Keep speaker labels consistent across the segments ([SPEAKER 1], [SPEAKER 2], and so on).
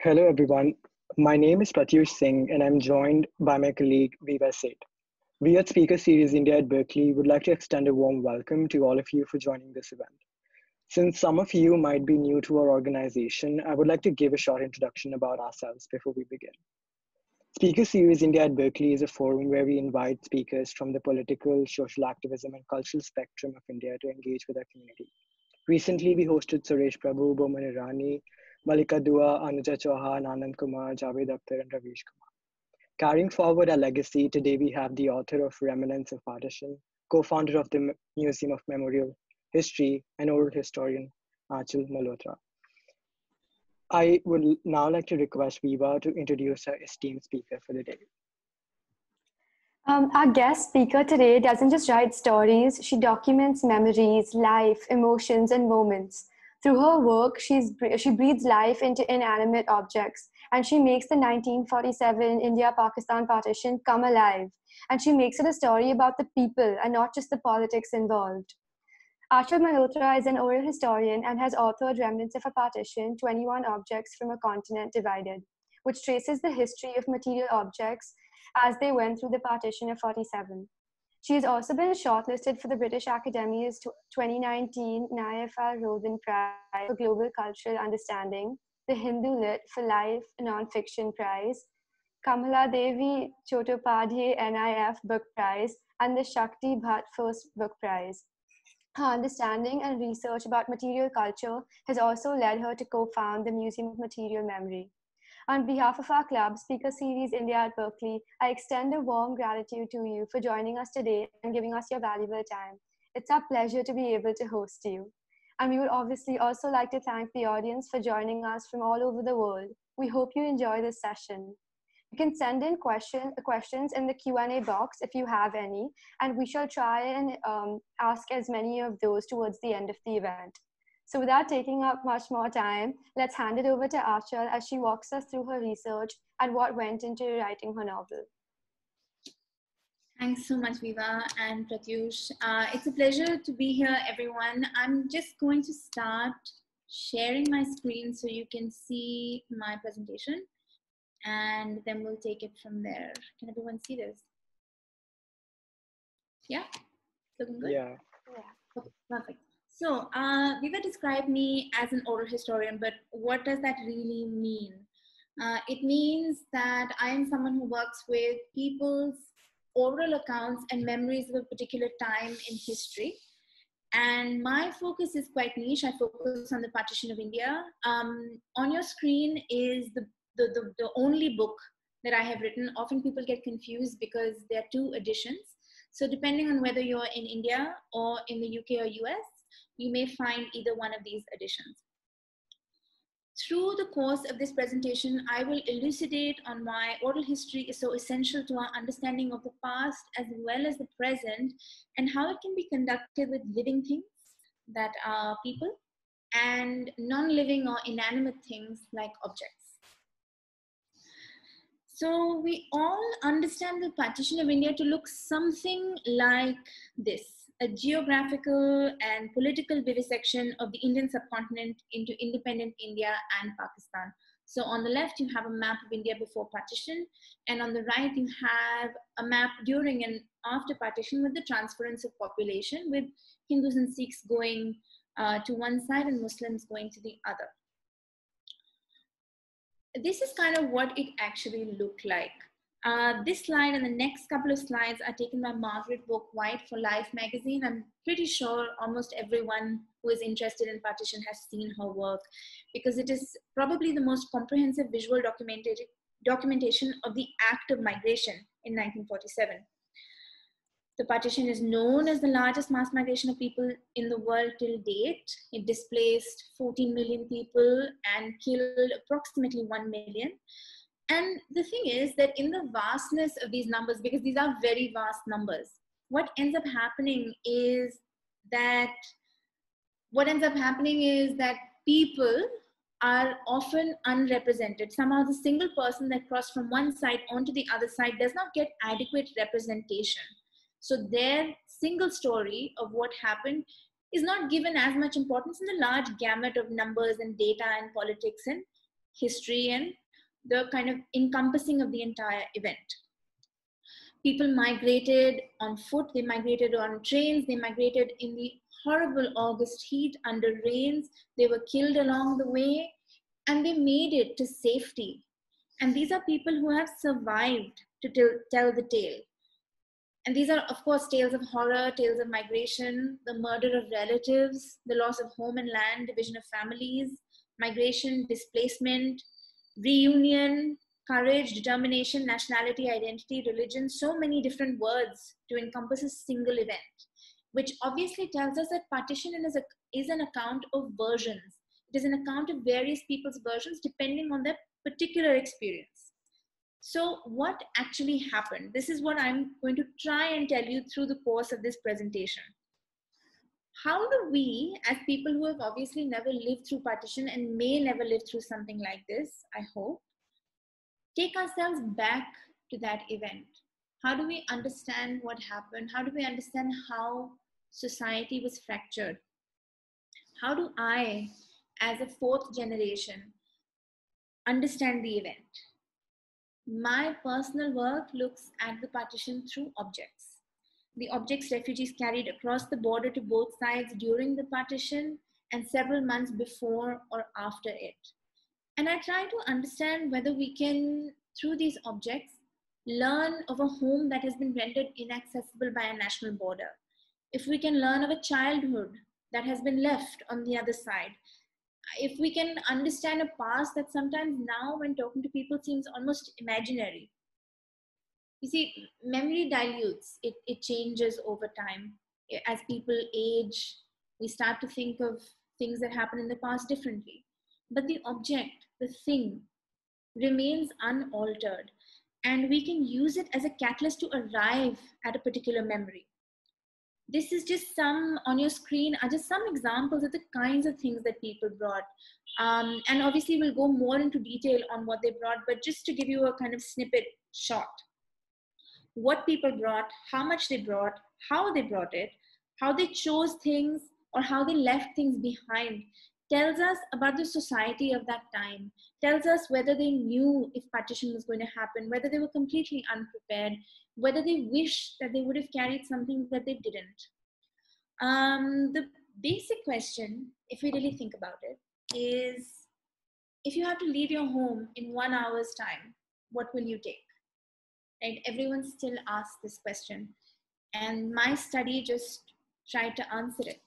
[SPEAKER 1] Hello, everyone. My name is Pratyush Singh, and I'm joined by my colleague Viva Seth. We at Speaker Series India at Berkeley would like to extend a warm welcome to all of you for joining this event. Since some of you might be new to our organization, I would like to give a short introduction about ourselves before we begin. Speaker Series India at Berkeley is a forum where we invite speakers from the political, social activism, and cultural spectrum of India to engage with our community. Recently, we hosted Suresh Prabhu, Boman Irani, Malika Dua, Anuja Chauhan, Anand Kumar, Javed Akhtar, and Ravish Kumar. Carrying forward our legacy, today we have the author of Remnants of Partition, co-founder of the Museum of Memorial History, and oral historian, Aanchal Malhotra. I would now like to request Viva to introduce our esteemed speaker for the day.
[SPEAKER 2] Our guest speaker today doesn't just write stories, she documents memories, life, emotions, and moments. Through her work, she breathes life into inanimate objects, and she makes the 1947 India Pakistan Partition come alive. And she makes it a story about the people and not just the politics involved. Aanchal Malhotra is an oral historian and has authored Remnants of a Partition, 21 Objects from a Continent Divided, which traces the history of material objects as they went through the partition of 47. She has also been shortlisted for the British Academy's 2019 Nayef Al-Rodhan Prize for Global Cultural Understanding, the Hindu Lit for Life Non-Fiction Prize, Kamaladevi Chattopadhyay NIF Book Prize, and the Shakti Bhatt First Book Prize. Her understanding and research about material culture has also led her to co-found the Museum of Material Memory. On behalf of our club, Speaker Series India at Berkeley, I extend a warm gratitude to you for joining us today and giving us your valuable time. It's our pleasure to be able to host you. And we would obviously also like to thank the audience for joining us from all over the world. We hope you enjoy this session. You can send in questions in the Q&A box if you have any, and we shall try and ask as many of those towards the end of the event. So without taking up much more time, let's hand it over to Aanchal as she walks us through her research and what went into writing her novel.
[SPEAKER 3] Thanks so much, Viva and Pratyush. It's a pleasure to be here, everyone. I'm just going to start sharing my screen so you can see my presentation, and then we'll take it from there. Can everyone see this? Yeah? Looking good?
[SPEAKER 1] Yeah.
[SPEAKER 3] Okay, perfect. So, Viva described me as an oral historian, but what does that really mean? It means that I am someone who works with people's oral accounts and memories of a particular time in history. And my focus is quite niche. I focus on the partition of India. On your screen is the only book that I have written. Often people get confused because there are two editions. So depending on whether you're in India or in the UK or US, you may find either one of these editions. Through the course of this presentation, I will elucidate on why oral history is so essential to our understanding of the past as well as the present, and how it can be conducted with living things that are people and non-living or inanimate things like objects. So we all understand the partition of India to look something like this: a geographical and political vivisection of the Indian subcontinent into independent India and Pakistan. So on the left, you have a map of India before partition, and on the right, you have a map during and after partition with the transference of population, with Hindus and Sikhs going to one side and Muslims going to the other. This is kind of what it actually looked like. This slide and the next couple of slides are taken by Margaret Boak-White for Life magazine. I'm pretty sure almost everyone who is interested in partition has seen her work, because it is probably the most comprehensive visual documentation of the act of migration in 1947. The partition is known as the largest mass migration of people in the world till date. It displaced 14 million people and killed approximately 1 million. And the thing is that in the vastness of these numbers, because these are very vast numbers, what ends up happening is that people are often unrepresented. Somehow the single person that crossed from one side onto the other side does not get adequate representation. So their single story of what happened is not given as much importance in the large gamut of numbers and data and politics and history, and the kind of encompassing of the entire event. People migrated on foot, they migrated on trains, they migrated in the horrible August heat under rains, they were killed along the way, and they made it to safety. And these are people who have survived to tell the tale. And these are, of course, tales of horror, tales of migration, the murder of relatives, the loss of home and land, division of families, migration, displacement, reunion, courage, determination, nationality, identity, religion, so many different words to encompass a single event, which obviously tells us that partition is an account of versions. It is an account of various people's versions depending on their particular experience. So what actually happened? This is what I'm going to try and tell you through the course of this presentation. How do we, as people who have obviously never lived through partition and may never live through something like this, I hope, take ourselves back to that event? How do we understand what happened? How do we understand how society was fractured? How do I, as a fourth generation, understand the event? My personal work looks at the partition through objects. The objects refugees carried across the border to both sides during the partition and several months before or after it. And I try to understand whether we can, through these objects, learn of a home that has been rendered inaccessible by a national border. If we can learn of a childhood that has been left on the other side. If we can understand a past that sometimes now when talking to people seems almost imaginary. You see, memory dilutes, it changes over time. As people age, we start to think of things that happened in the past differently. But the object, the thing, remains unaltered, and we can use it as a catalyst to arrive at a particular memory. This is just some, on your screen are just some examples of the kinds of things that people brought. And obviously we'll go more into detail on what they brought, but just to give you a kind of snippet shot. What people brought, how much they brought, how they brought it, how they chose things or how they left things behind, tells us about the society of that time, tells us whether they knew if partition was going to happen, whether they were completely unprepared, whether they wish that they would have carried something that they didn't. The basic question, if we really think about it, is if you have to leave your home in 1 hour's time, what will you take? Right? Everyone still asks this question. And my study just tried to answer it.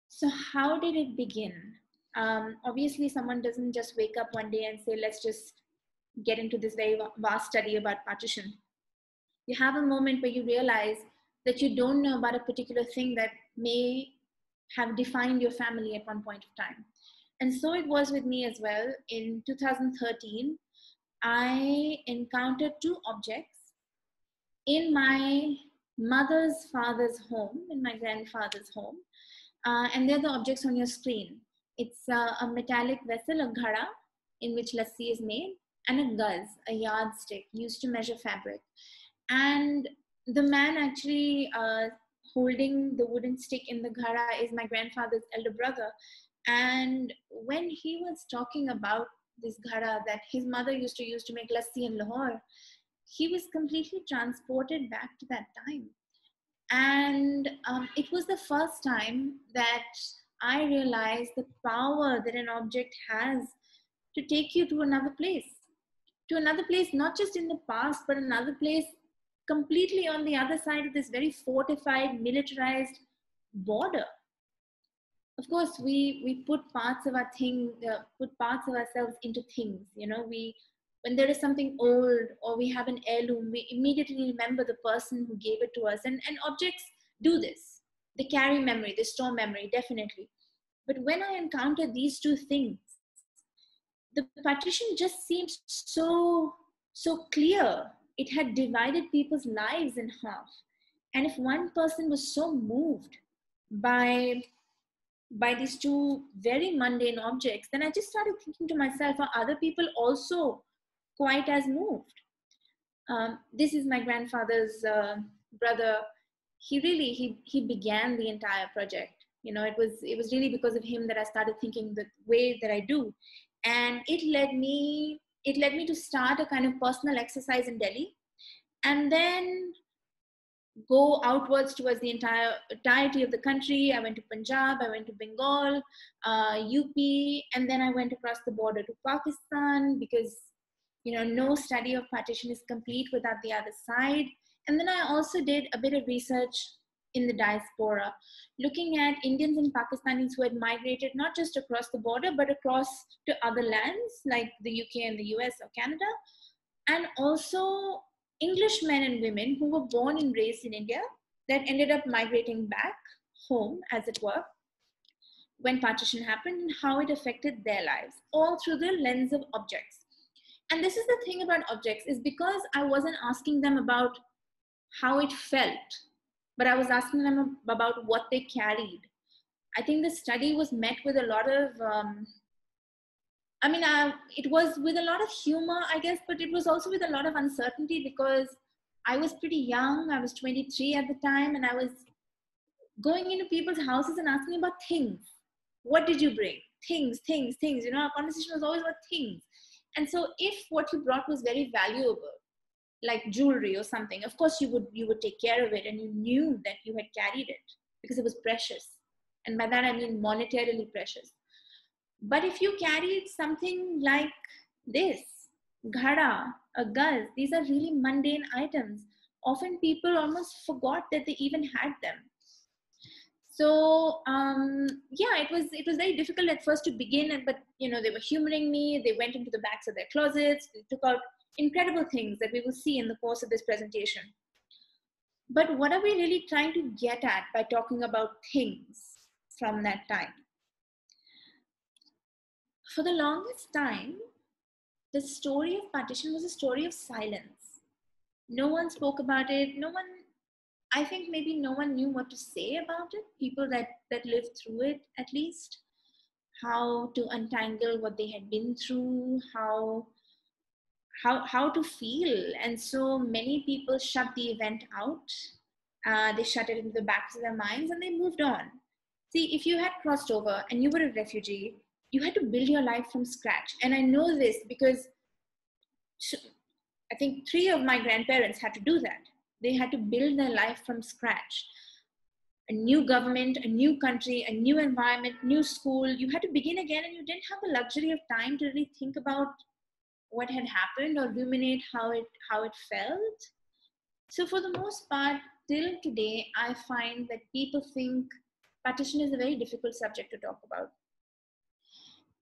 [SPEAKER 3] So how did it begin? Obviously, someone doesn't just wake up one day and say, let's just get into this very vast study about partition. You have a moment where you realize that you don't know about a particular thing that may have defined your family at one point of time. And so it was with me as well. In 2013, I encountered two objects in my mother's father's home, in my grandfather's home. And they're the objects on your screen. It's a metallic vessel, a ghada, in which lassi is made, and a guz, a yardstick used to measure fabric. And the man actually holding the wooden stick in the ghada is my grandfather's elder brother. And when he was talking about this ghada that his mother used to use to make lassi in Lahore, he was completely transported back to that time. And it was the first time that I realized the power that an object has to take you to another place, not just in the past, but another place completely on the other side of this very fortified, militarized border. Of course, we put parts of our put parts of ourselves into things. You know, when there is something old or we have an heirloom, we immediately remember the person who gave it to us. And objects do this. They carry memory, they store memory, definitely. But when I encountered these two things, the partition just seemed so clear. It had divided people's lives in half. And if one person was so moved by these two very mundane objects, then I just started thinking to myself, are other people also quite as moved? This is my grandfather's brother. He began the entire project. You know, it was really because of him that I started thinking the way that I do. And it led me to start a kind of personal exercise in Delhi, and then go outwards towards the entirety of the country. I went to Punjab, I went to Bengal, UP, and then I went across the border to Pakistan, because no study of partition is complete without the other side. And then I also did a bit of research in the diaspora, looking at Indians and Pakistanis who had migrated not just across the border, but across to other lands like the UK and the US or Canada, and also English men and women who were born and raised in India that ended up migrating back home, as it were, when partition happened, and how it affected their lives, all through the lens of objects. And this is the thing about objects, is because I wasn't asking them about how it felt, but I was asking them about what they carried. I think the study was met with a lot of, it was with a lot of humor, I guess, but it was also with a lot of uncertainty, because I was pretty young. I was 23 at the time, and I was going into people's houses and asking about things. What did you bring? Things. Our conversation was always about things. And so if what you brought was very valuable, like jewelry or something, of course you would take care of it, and you knew that you had carried it because it was precious. And by that I mean monetarily precious. But if you carried something like this, ghada, a guz, these are really mundane items. Often people almost forgot that they even had them. So it was very difficult at first to begin, but they were humoring me. They went into the backs of their closets. They took out incredible things that we will see in the course of this presentation. But what are we really trying to get at by talking about things from that time? For the longest time, the story of partition was a story of silence. No one spoke about it. I think maybe no one knew what to say about it. People that lived through it, at least, how to untangle what they had been through, how to feel. And so many people shut the event out. They shut it into the backs of their minds, and they moved on. See, if you had crossed over and you were a refugee, you had to build your life from scratch. And I know this because I think 3 of my grandparents had to do that. They had to build their life from scratch. A new government, a new country, a new environment, new school. You had to begin again, and you didn't have the luxury of time to really think about what had happened or ruminate how it felt. So for the most part, till today, I find that people think partition is a very difficult subject to talk about.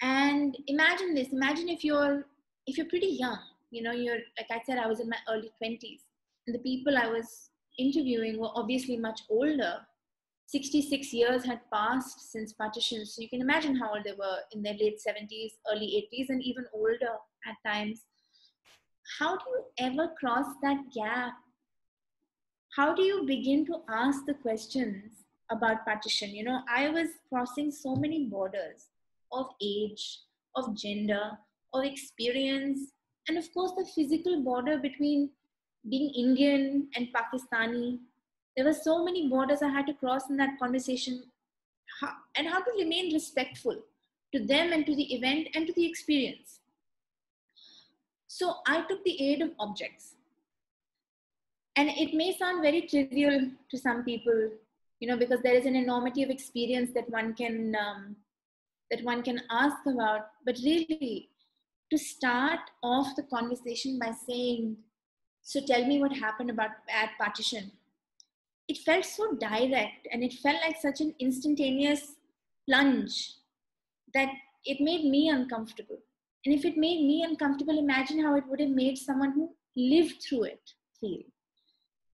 [SPEAKER 3] And imagine this, imagine if you're pretty young, you're, like I said, I was in my early 20s, and the people I was interviewing were obviously much older. 66 years had passed since partition, so you can imagine how old they were, in their late 70s, early 80s, and even older at times. How do you ever cross that gap? How do you begin to ask the questions about partition? I was crossing so many borders of age, of gender, of experience, and of course the physical border between being Indian and Pakistani. There were so many borders I had to cross in that conversation, and how to remain respectful to them and to the event and to the experience. So I took the aid of objects. And it may sound very trivial to some people, because there is an enormity of experience that one can ask about. But really, to start off the conversation by saying, so tell me what happened at partition. It felt so direct, and it felt like such an instantaneous plunge that it made me uncomfortable. And if it made me uncomfortable, imagine how it would have made someone who lived through it feel.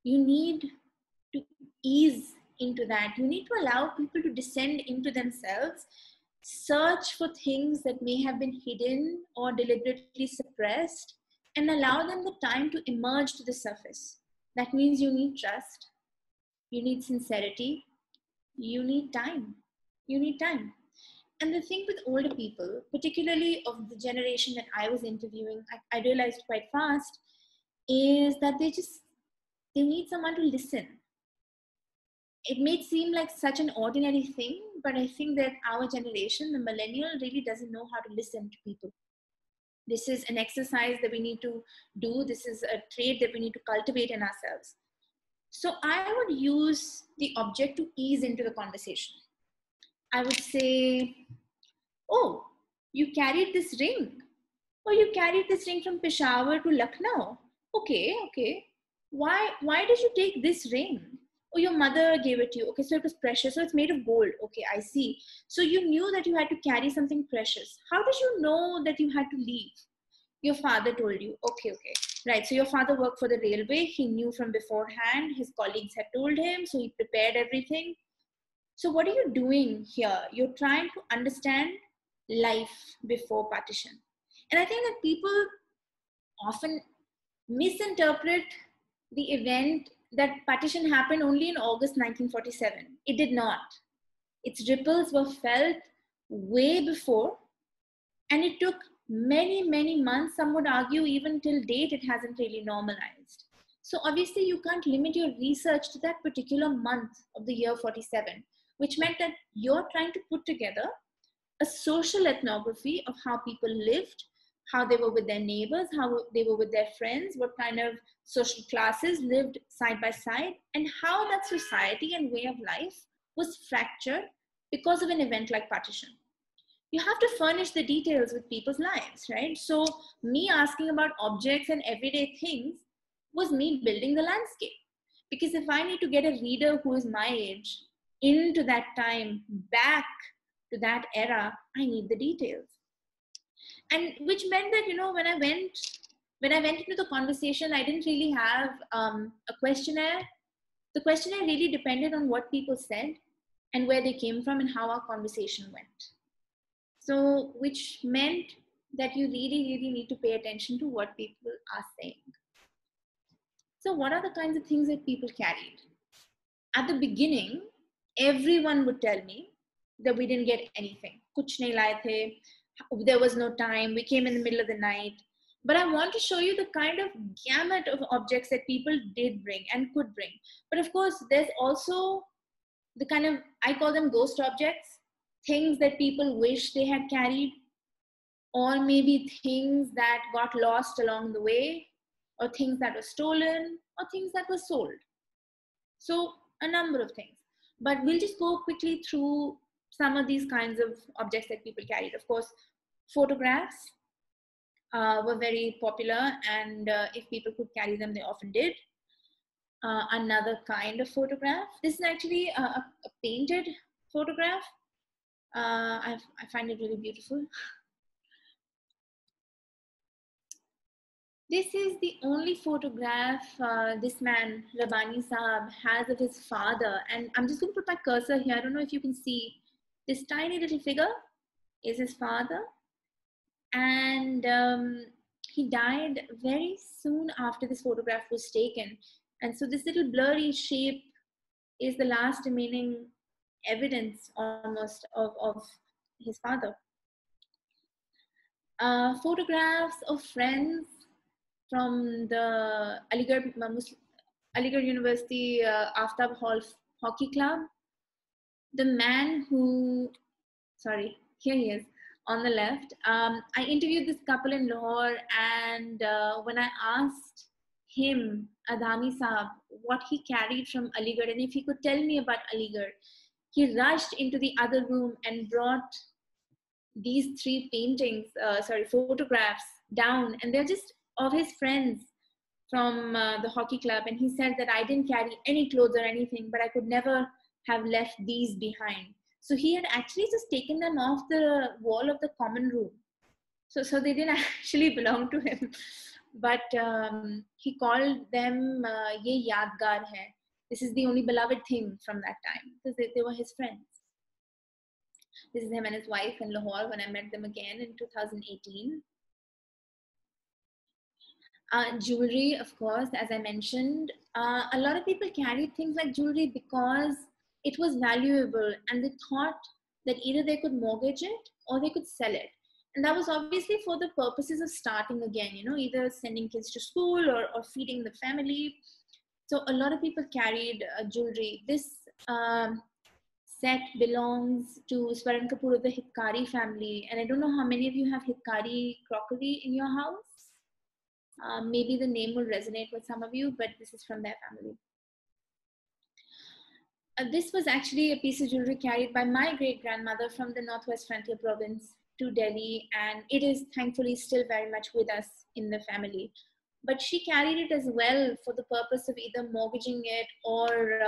[SPEAKER 3] You need to ease into that. You need to allow people to descend into themselves, search for things that may have been hidden or deliberately suppressed, and allow them the time to emerge to the surface. That means you need trust, you need sincerity, you need time. You need time. And the thing with older people, particularly of the generation that I was interviewing, I realized quite fast, is that they need someone to listen. It may seem like such an ordinary thing, but I think that our generation, the millennial, really doesn't know how to listen to people. This is an exercise that we need to do. This is a trait that we need to cultivate in ourselves. So I would use the object to ease into the conversation. I would say, oh, you carried this ring. Oh, you carried this ring from Peshawar to Lucknow. Okay. Why did you take this ring? Oh, your mother gave it to you. Okay, so it was precious. So it's made of gold. Okay, I see. So you knew that you had to carry something precious. How did you know that you had to leave? Your father told you. Okay. Right, so your father worked for the railway. He knew from beforehand. His colleagues had told him, so he prepared everything. So what are you doing here? You're trying to understand life before partition. And I think that people often misinterpret the event that partition happened only in August 1947. It did not. Its ripples were felt way before, and it took many months. Some would argue even till date it hasn't really normalized. So obviously you can't limit your research to that particular month of the year 47, which meant that you're trying to put together a social ethnography of how people lived, how they were with their neighbors, how they were with their friends, what kind of social classes lived side by side, and how that society and way of life was fractured because of an event like partition. You have to furnish the details with people's lives, right? So me asking about objects and everyday things was me building the landscape. Because if I need to get a reader who is my age into that time, back to that era, I need the details. And which meant that, when I went into the conversation, I didn't really have a questionnaire. The questionnaire really depended on what people said and where they came from and how our conversation went. So, which meant that you really need to pay attention to what people are saying. So what are the kinds of things that people carried? At the beginning, everyone would tell me that we didn't get anything. Kuch nahi laye the. There was no time. We came in the middle of the night. But I want to show you the kind of gamut of objects that people did bring and could bring. But of course, there's also the kind of, I call them ghost objects, things that people wish they had carried, or maybe things that got lost along the way, or things that were stolen, or things that were sold. So a number of things. But we'll just go quickly through some of these kinds of objects that people carried. Of course, photographs were very popular, and if people could carry them, they often did. Another kind of photograph. This is actually a painted photograph. I find it really beautiful. This is the only photograph this man, Rabbani Sahab, has of his father. And I'm just going to put my cursor here. I don't know if you can see. This tiny little figure is his father. And he died very soon after this photograph was taken. And so this little blurry shape is the last remaining evidence almost of his father. Photographs of friends from the Aligarh University Aftab Hall Hockey Club. The man who, sorry, here he is on the left. I interviewed this couple in Lahore, and when I asked him, Adhami Sahab, what he carried from Aligarh and if he could tell me about Aligarh, he rushed into the other room and brought these three photographs down, and they're just of his friends from the hockey club. And he said that I didn't carry any clothes or anything, but I could never have left these behind. So he had actually just taken them off the wall of the common room. So they didn't actually belong to him. But he called them Ye Yadgar Hai. This is the only beloved thing from that time, because they were his friends. This is him and his wife in Lahore when I met them again in 2018. Jewelry, of course, as I mentioned, a lot of people carried things like jewelry because it was valuable, and they thought that either they could mortgage it or they could sell it. And that was obviously for the purposes of starting again, either sending kids to school or feeding the family. So a lot of people carried jewelry. This set belongs to Swaran Kapoor of the Hitkari family. And I don't know how many of you have Hitkari crockery in your house. Maybe the name will resonate with some of you, but this is from their family. This was actually a piece of jewelry carried by my great-grandmother from the Northwest Frontier province to Delhi, and it is thankfully still very much with us in the family. But she carried it as well for the purpose of either mortgaging it or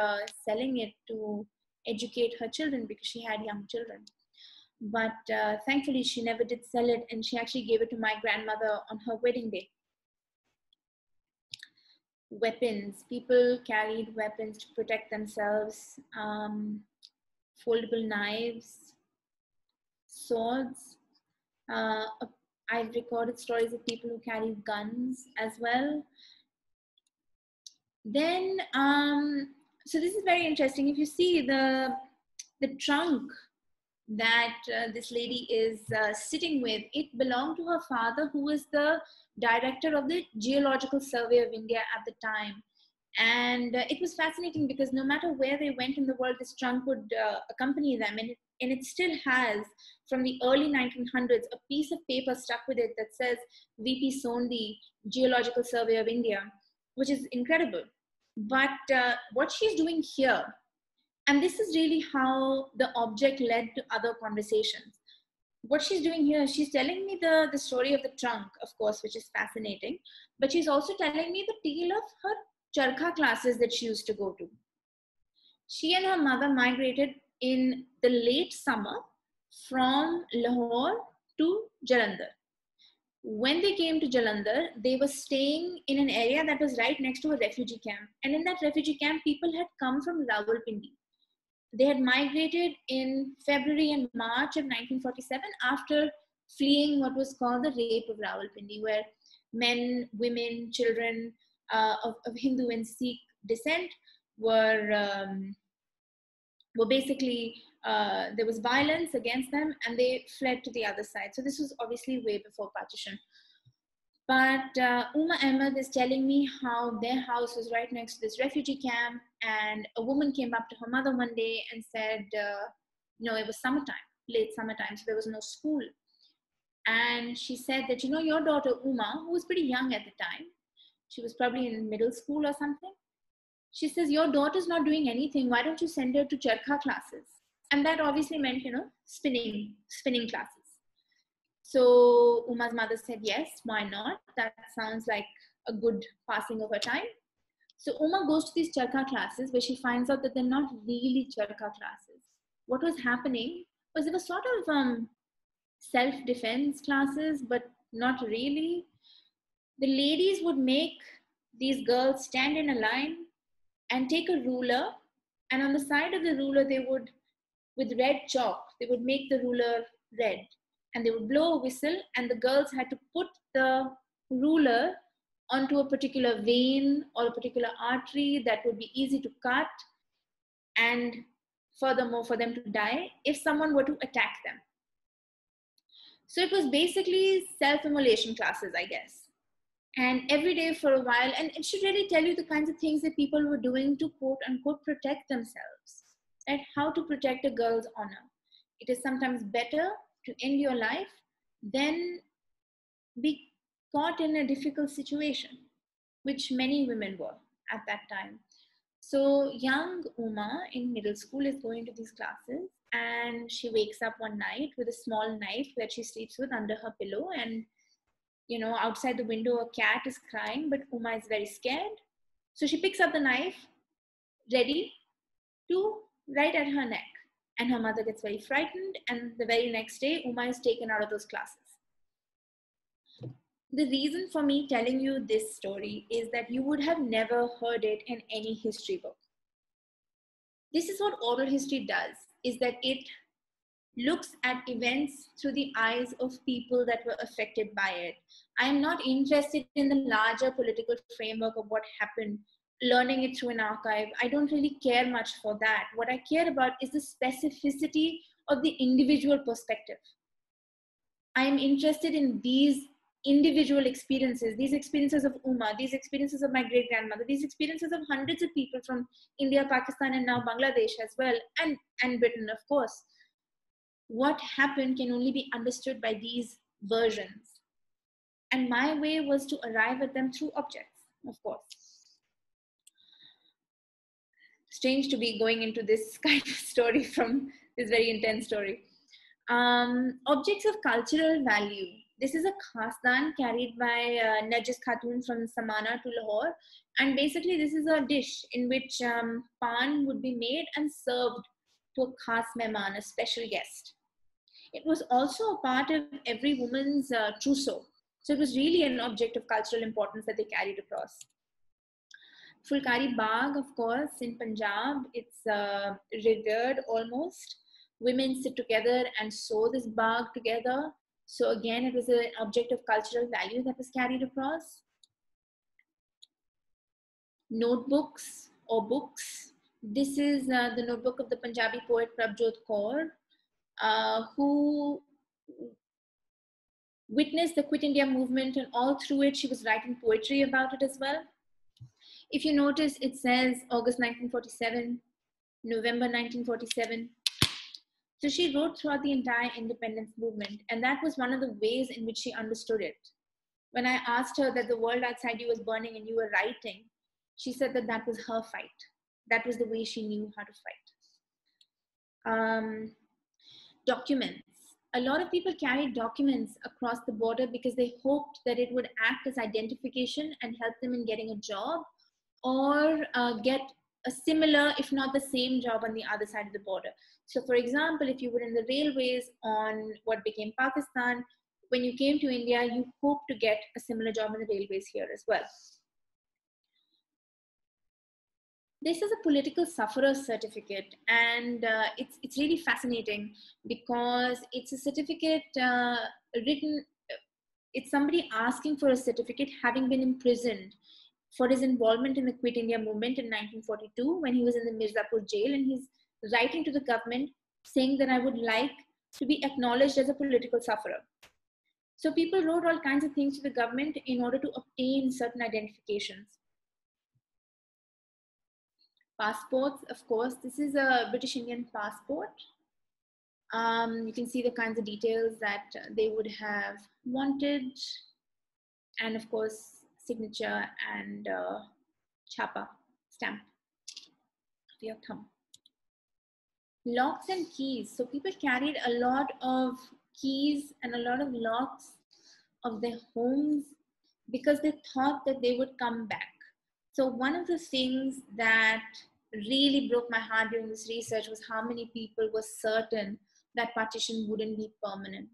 [SPEAKER 3] selling it to educate her children, because she had young children. But thankfully she never did sell it, and she actually gave it to my grandmother on her wedding day. Weapons. People carried weapons to protect themselves. Foldable knives, swords. I've recorded stories of people who carried guns as well. Then, so this is very interesting. If you see the trunk that this lady is sitting with, it belonged to her father, who was the director of the Geological Survey of India at the time. And it was fascinating because no matter where they went in the world, this trunk would accompany them. And it still has, from the early 1900s, a piece of paper stuck with it that says VP Sondi, Geological Survey of India, which is incredible. But what she's doing here, and this is really how the object led to other conversations. What she's doing here, she's telling me the story of the trunk, of course, which is fascinating, but she's also telling me the tale of her charkha classes that she used to go to. She and her mother migrated in the late summer from Lahore to Jalandhar. When they came to Jalandhar, they were staying in an area that was right next to a refugee camp. And in that refugee camp, people had come from Rawalpindi. They had migrated in February and March of 1947 after fleeing what was called the rape of Rawalpindi, where men, women, children of Hindu and Sikh descent were basically, there was violence against them and they fled to the other side. So this was obviously way before partition. But Uma Ahmed is telling me how their house was right next to this refugee camp, and a woman came up to her mother one day and said, it was summertime, late summertime, so there was no school. And she said that, your daughter Uma, who was pretty young at the time, she was probably in middle school or something. She says, your daughter's not doing anything. Why don't you send her to charkha classes? And that obviously meant, spinning classes. So Uma's mother said, yes, why not? That sounds like a good passing of her time. So Uma goes to these charkha classes where she finds out that they're not really charkha classes. What was happening was there were sort of self-defense classes, but not really. The ladies would make these girls stand in a line and take a ruler, and on the side of the ruler, they would, with red chalk, they would make the ruler red. And they would blow a whistle, and the girls had to put the ruler onto a particular vein or a particular artery that would be easy to cut, and furthermore for them to die if someone were to attack them. So it was basically self-immolation classes, I guess. And every day for a while, and it should really tell you the kinds of things that people were doing to quote unquote protect themselves, right? How to protect a girl's honor. It is sometimes better to end your life than be caught in a difficult situation, which many women were at that time. So young Uma in middle school is going to these classes, and she wakes up one night with a small knife that she sleeps with under her pillow, and outside the window a cat is crying, but Uma is very scared. So she picks up the knife, ready to right at her neck. And her mother gets very frightened, and the very next day, Uma is taken out of those classes. The reason for me telling you this story is that you would have never heard it in any history book. This is what oral history does, is that it looks at events through the eyes of people that were affected by it. I am not interested in the larger political framework of what happened, learning it through an archive. I don't really care much for that. What I care about is the specificity of the individual perspective. I am interested in these individual experiences, these experiences of Uma, these experiences of my great-grandmother, these experiences of hundreds of people from India, Pakistan, and now Bangladesh as well, and Britain, of course. What happened can only be understood by these versions. And my way was to arrive at them through objects, of course. Strange to be going into this kind of story from this very intense story. Objects of cultural value. This is a khasdan carried by Narjis Khatun from Samana to Lahore. And basically this is a dish in which pan would be made and served to a khas mehman, a special guest. It was also a part of every woman's trousseau. So it was really an object of cultural importance that they carried across. Fulkari Bagh, of course, in Punjab, it's revered almost. Women sit together and sew this bagh together. So again, it was an object of cultural value that was carried across. Notebooks or books. This is the notebook of the Punjabi poet Prabjot Kaur, who witnessed the Quit India movement, and all through it, she was writing poetry about it as well. If you notice, it says August 1947, November 1947. So she wrote throughout the entire independence movement, and that was one of the ways in which she understood it. When I asked her that the world outside you was burning and you were writing, she said that that was her fight. That was the way she knew how to fight. Documents. A lot of people carried documents across the border because they hoped that it would act as identification and help them in getting a job, or get a similar, if not the same job on the other side of the border. So for example, if you were in the railways on what became Pakistan, when you came to India, you hoped to get a similar job in the railways here as well. This is a political sufferer certificate, and it's really fascinating because it's a certificate written, it's somebody asking for a certificate having been imprisoned for his involvement in the Quit India movement in 1942 when he was in the Mirzapur jail, and he's writing to the government saying that I would like to be acknowledged as a political sufferer. So people wrote all kinds of things to the government in order to obtain certain identifications. Passports, of course, this is a British Indian passport. You can see the kinds of details that they would have wanted, and of course, signature and chapa, stamp of your thumb. Locks and keys. So people carried a lot of keys and a lot of locks of their homes because they thought that they would come back. So one of the things that really broke my heart during this research was how many people were certain that partition wouldn't be permanent.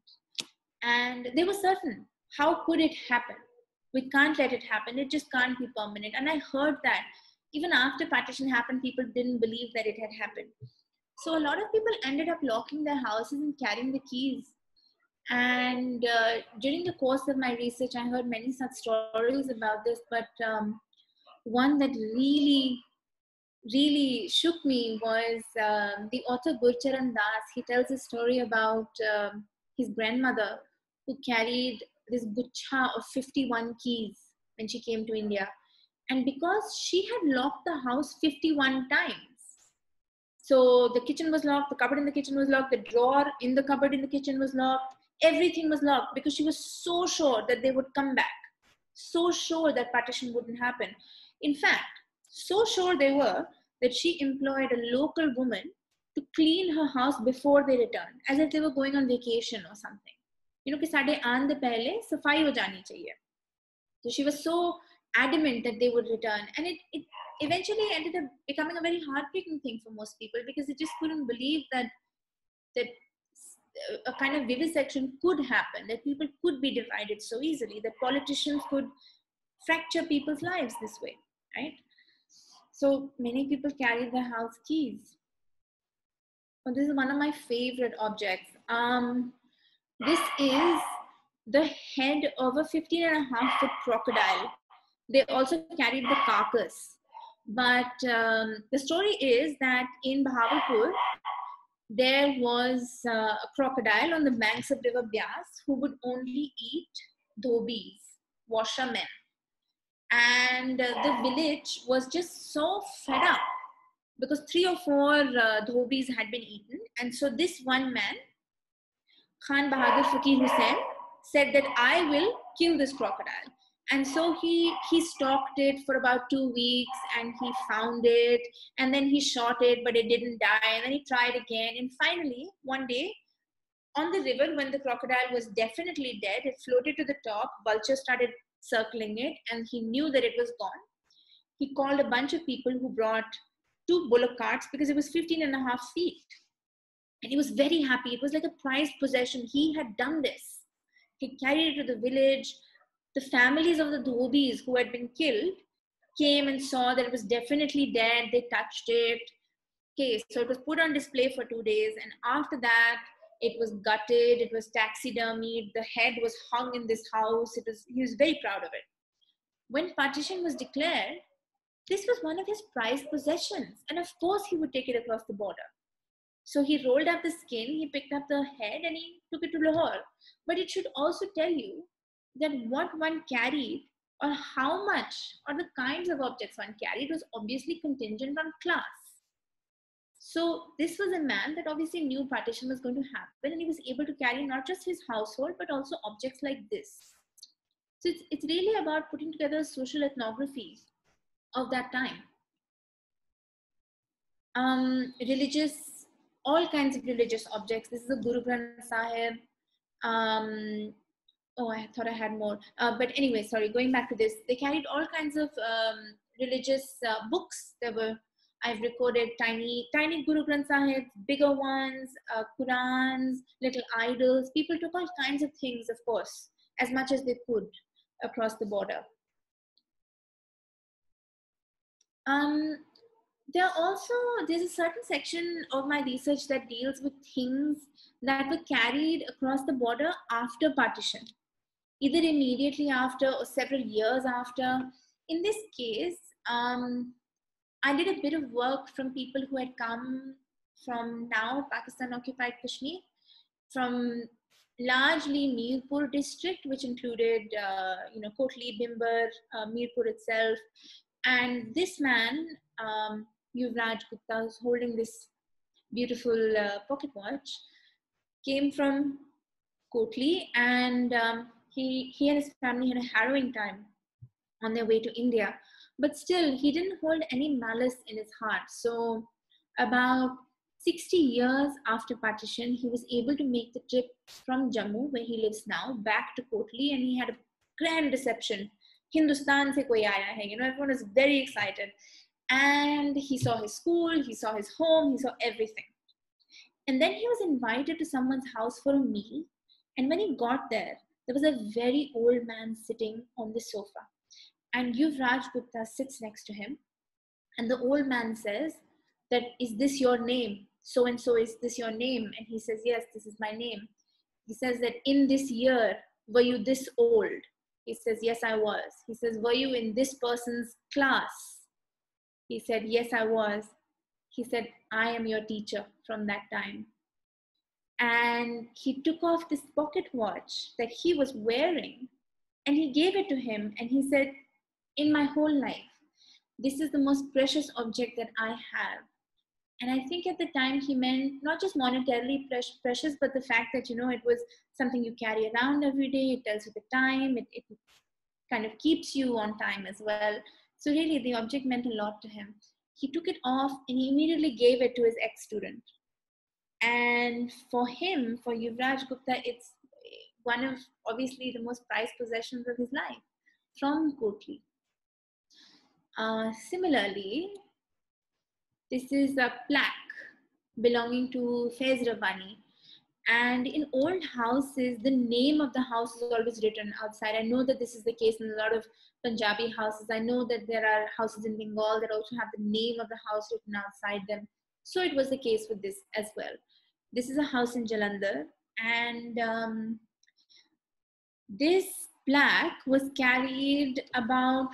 [SPEAKER 3] And they were certain. How could it happen? We can't let it happen. It just can't be permanent. And I heard that even after partition happened, people didn't believe that it had happened. So a lot of people ended up locking their houses and carrying the keys. And during the course of my research, I heard many such stories about this, but one that really shook me was the author Gurcharan Das. He tells a story about his grandmother who carried this guchha of 51 keys when she came to India. And because she had locked the house 51 times, so the kitchen was locked, the cupboard in the kitchen was locked, the drawer in the cupboard in the kitchen was locked, everything was locked because she was so sure that they would come back, so sure that partition wouldn't happen. In fact, so sure they were that she employed a local woman to clean her house before they returned, as if they were going on vacation or something. You know, कि साढ़े आने से पहले सफाई हो जानी चाहिए. So she was so adamant that they would return, and it eventually ended up becoming a very heartbreaking thing for most people because they just couldn't believe that a kind of vivisection could happen, that people could be divided so easily, that politicians could fracture people's lives this way, right? So many people carried their house keys. Oh, this is one of my favorite objects. This is the head of a 15.5-foot crocodile. They also carried the carcass. But the story is that in Bahawalpur, there was a crocodile on the banks of river Byas who would only eat dhobis, washermen. And the village was just so fed up because 3 or 4 dhobis had been eaten. And so this one man, Khan Bahadur Fakir Hussain, said that I will kill this crocodile. And so he stalked it for about 2 weeks, and he found it, and then he shot it, but it didn't die. And then he tried again. And finally, one day on the river, when the crocodile was definitely dead, it floated to the top. Vultures started circling it, and he knew that it was gone. He called a bunch of people who brought 2 bullock carts because it was 15.5 feet. And he was very happy. It was like a prized possession. He had done this. He carried it to the village. The families of the dhobis who had been killed came and saw that it was definitely dead. They touched it. Okay, so it was put on display for 2 days. And after that, it was gutted. It was taxidermied. The head was hung in this house. He was very proud of it. When partition was declared, this was one of his prized possessions. And of course, he would take it across the border. So he rolled up the skin, he picked up the head, and he took it to Lahore. But it should also tell you that what one carried, or how much, or the kinds of objects one carried, was obviously contingent on class. So this was a man that obviously knew partition was going to happen, and he was able to carry not just his household, but also objects like this. So it's really about putting together a social ethnography of that time. All kinds of religious objects. This is a Guru Granth Sahib. I thought I had more. But anyway, sorry, going back to this, they carried all kinds of religious books. I've recorded tiny Guru Granth Sahibs, bigger ones, Qurans, little idols. People took all kinds of things, of course, as much as they could across the border. There's a certain section of my research that deals with things that were carried across the border after partition, either immediately after or several years after. In this case, I did a bit of work from people who had come from now Pakistan occupied Kashmir, from largely Mirpur district, which included Kotli, Bimbar, Mirpur itself. And this man, Yuvraj Gupta, who's holding this beautiful pocket watch, came from Kotli, and he and his family had a harrowing time on their way to India. But still, he didn't hold any malice in his heart. So about 60 years after partition, he was able to make the trip from Jammu, where he lives now, back to Kotli, and he had a grand reception. Hindustan se koi aaya hai, everyone was very excited. And he saw his school, he saw his home, he saw everything. And then he was invited to someone's house for a meal. And when he got there was a very old man sitting on the sofa. And Yuvraj Gupta sits next to him. And the old man says that, "Is this your name? So-and-so, is this your name?" And he says, "Yes, this is my name." He says that, "In this year, were you this old?" He says, "Yes, I was." He says, "Were you in this person's class?" He said, "Yes, I was." He said, "I am your teacher from that time." And he took off this pocket watch that he was wearing, and he gave it to him. And he said, "In my whole life, this is the most precious object that I have." And I think at the time he meant not just monetarily precious, but the fact that, it was something you carry around every day. It tells you the time. It kind of keeps you on time as well. So really, the object meant a lot to him. He took it off and he immediately gave it to his ex-student. And for him, for Yuvraj Gupta, it's one of obviously the most prized possessions of his life from Kotli. Similarly, this is a plaque belonging to Faiz Rabbani. And in old houses, the name of the house is always written outside. I know that this is the case in a lot of Punjabi houses. I know that there are houses in Bengal that also have the name of the house written outside them. So it was the case with this as well. This is a house in Jalandhar. And this plaque was carried about,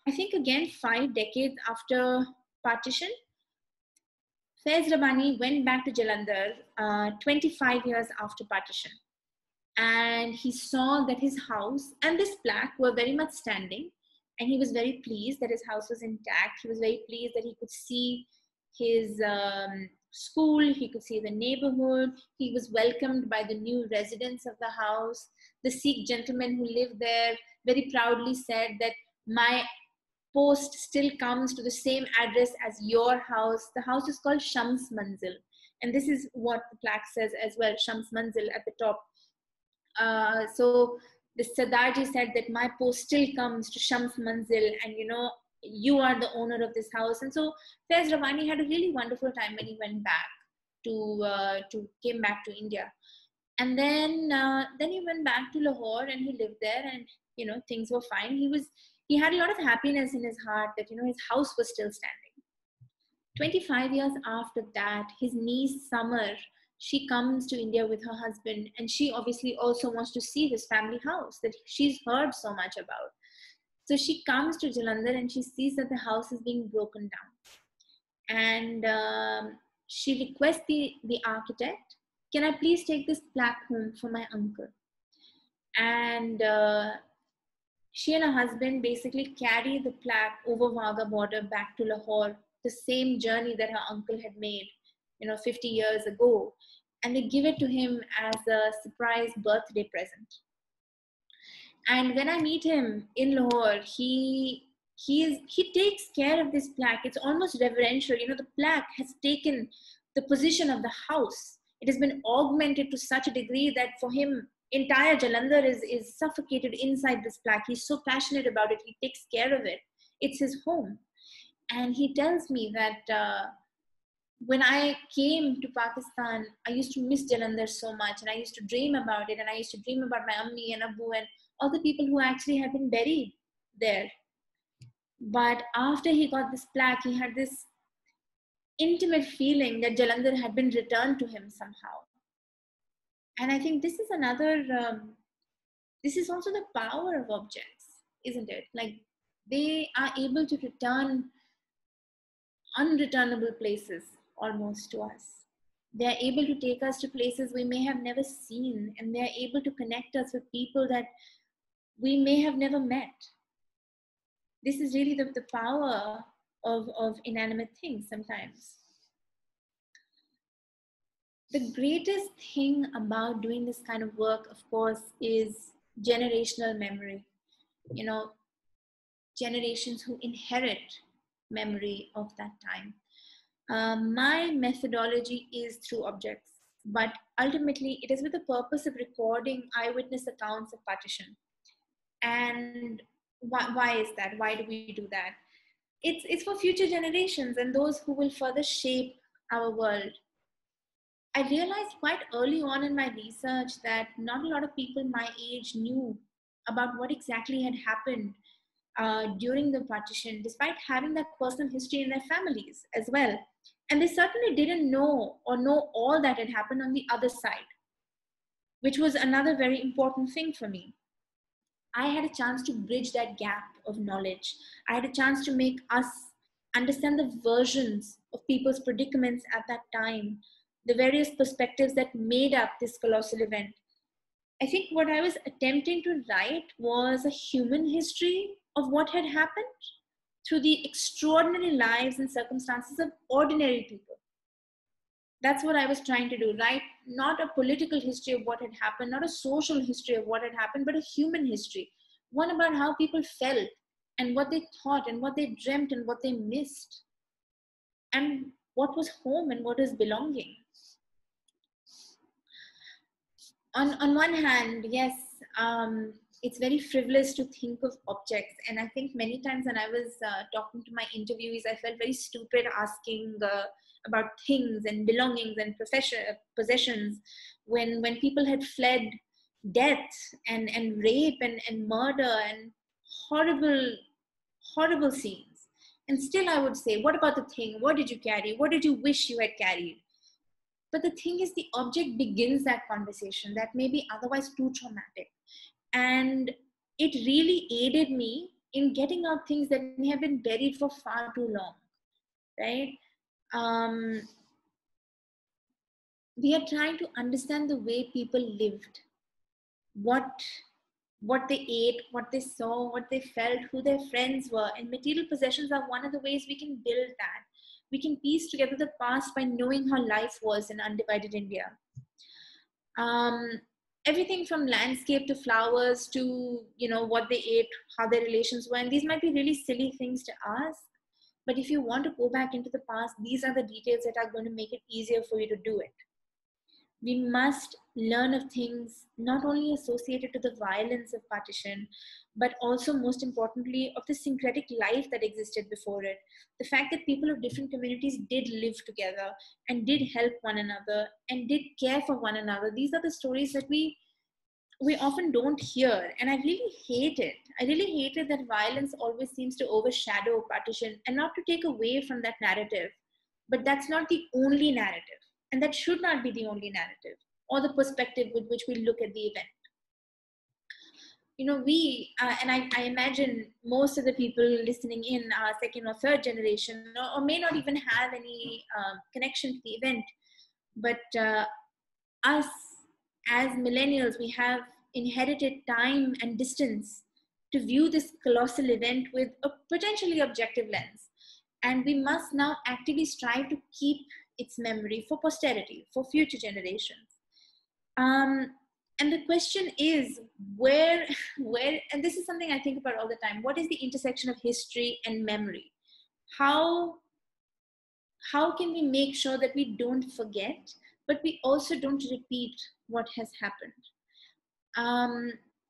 [SPEAKER 3] I think again, 5 decades after partition. Faiz Rabbani went back to Jalandhar 25 years after partition. and he saw that his house and this plaque were very much standing, and he was very pleased that his house was intact. He was very pleased that he could see his school, he could see the neighborhood, he was welcomed by the new residents of the house. The Sikh gentleman who lived there very proudly said that my post still comes to the same address as your house. The house is called Shams Manzil, and this is what the plaque says as well, Shams Manzil at the top. So the Sardarji said that my post still comes to Shams Manzil, and you are the owner of this house. And so Faiz Ravani had a really wonderful time when he went back to came back to India. And then he went back to Lahore and he lived there, and things were fine. He had a lot of happiness in his heart that his house was still standing. 25 years after that, his niece Summer, she comes to India with her husband, and she obviously also wants to see this family house that she's heard so much about. So she comes to Jalandhar and she sees that the house is being broken down, and she requests the architect, can I please take this plaque home for my uncle? And she and her husband basically carry the plaque over Wagah border back to Lahore, the same journey that her uncle had made 50 years ago, and they give it to him as a surprise birthday present. And when I meet him in Lahore, he takes care of this plaque. It's almost reverential. The plaque has taken the position of the house. It has been augmented to such a degree that for him, entire Jalandhar is suffocated inside this plaque. He's so passionate about it. He takes care of it. It's his home. And he tells me that when I came to Pakistan, I used to miss Jalandhar so much, and I used to dream about it, and I used to dream about my Ammi and Abu and all the people who actually had been buried there. But after he got this plaque, he had this intimate feeling that Jalandhar had been returned to him somehow. And I think this is this is also the power of objects, isn't it? Like, they are able to return unreturnable places almost to us. They are able to take us to places we may have never seen, and they are able to connect us with people that we may have never met. This is really the power of inanimate things sometimes. The greatest thing about doing this kind of work, of course, is generational memory. Generations who inherit memory of that time. My methodology is through objects, but ultimately it is with the purpose of recording eyewitness accounts of partition. And why is that? Why do we do that? It's for future generations and those who will further shape our world. I realized quite early on in my research that not a lot of people my age knew about what exactly had happened during the partition, despite having that personal history in their families as well. And they certainly didn't know all that had happened on the other side, which was another very important thing for me. I had a chance to bridge that gap of knowledge. I had a chance to make us understand the versions of people's predicaments at that time, the various perspectives that made up this colossal event. I think what I was attempting to write was a human history of what had happened through the extraordinary lives and circumstances of ordinary people. That's what I was trying to do, right? Not a political history of what had happened, not a social history of what had happened, but a human history. One about how people felt and what they thought and what they dreamt and what they missed. And what was home and what was belonging. On one hand, yes, it's very frivolous to think of objects. And I think many times when I was talking to my interviewees, I felt very stupid asking about things and belongings and possessions when people had fled death and rape and murder and horrible scenes. And still I would say, what about the thing? What did you carry? What did you wish you had carried? But the thing is, the object begins that conversation that may be otherwise too traumatic. And it really aided me in getting out things that may have been buried for far too long, right? We are trying to understand the way people lived, what they ate, what they saw, what they felt, who their friends were. And material possessions are one of the ways we can build that. We can piece together the past by knowing how life was in undivided India. Everything from landscape to flowers to, what they ate, how their relations were. And these might be really silly things to ask. But if you want to go back into the past, these are the details that are going to make it easier for you to do it. We must learn of things not only associated to the violence of partition, but also, most importantly, of the syncretic life that existed before it. The fact that people of different communities did live together and did help one another and did care for one another. These are the stories that we often don't hear. And I really hate it. I really hate it that violence always seems to overshadow partition, and not to take away from that narrative. But that's not the only narrative. And that should not be the only narrative or the perspective with which we look at the event. I imagine most of the people listening in are second or third generation, or may not even have any connection to the event. But us as millennials, we have inherited time and distance to view this colossal event with a potentially objective lens. And we must now actively strive to keep its memory for posterity, for future generations. And the question is, where, and this is something I think about all the time, what is the intersection of history and memory? How can we make sure that we don't forget, but we also don't repeat what has happened?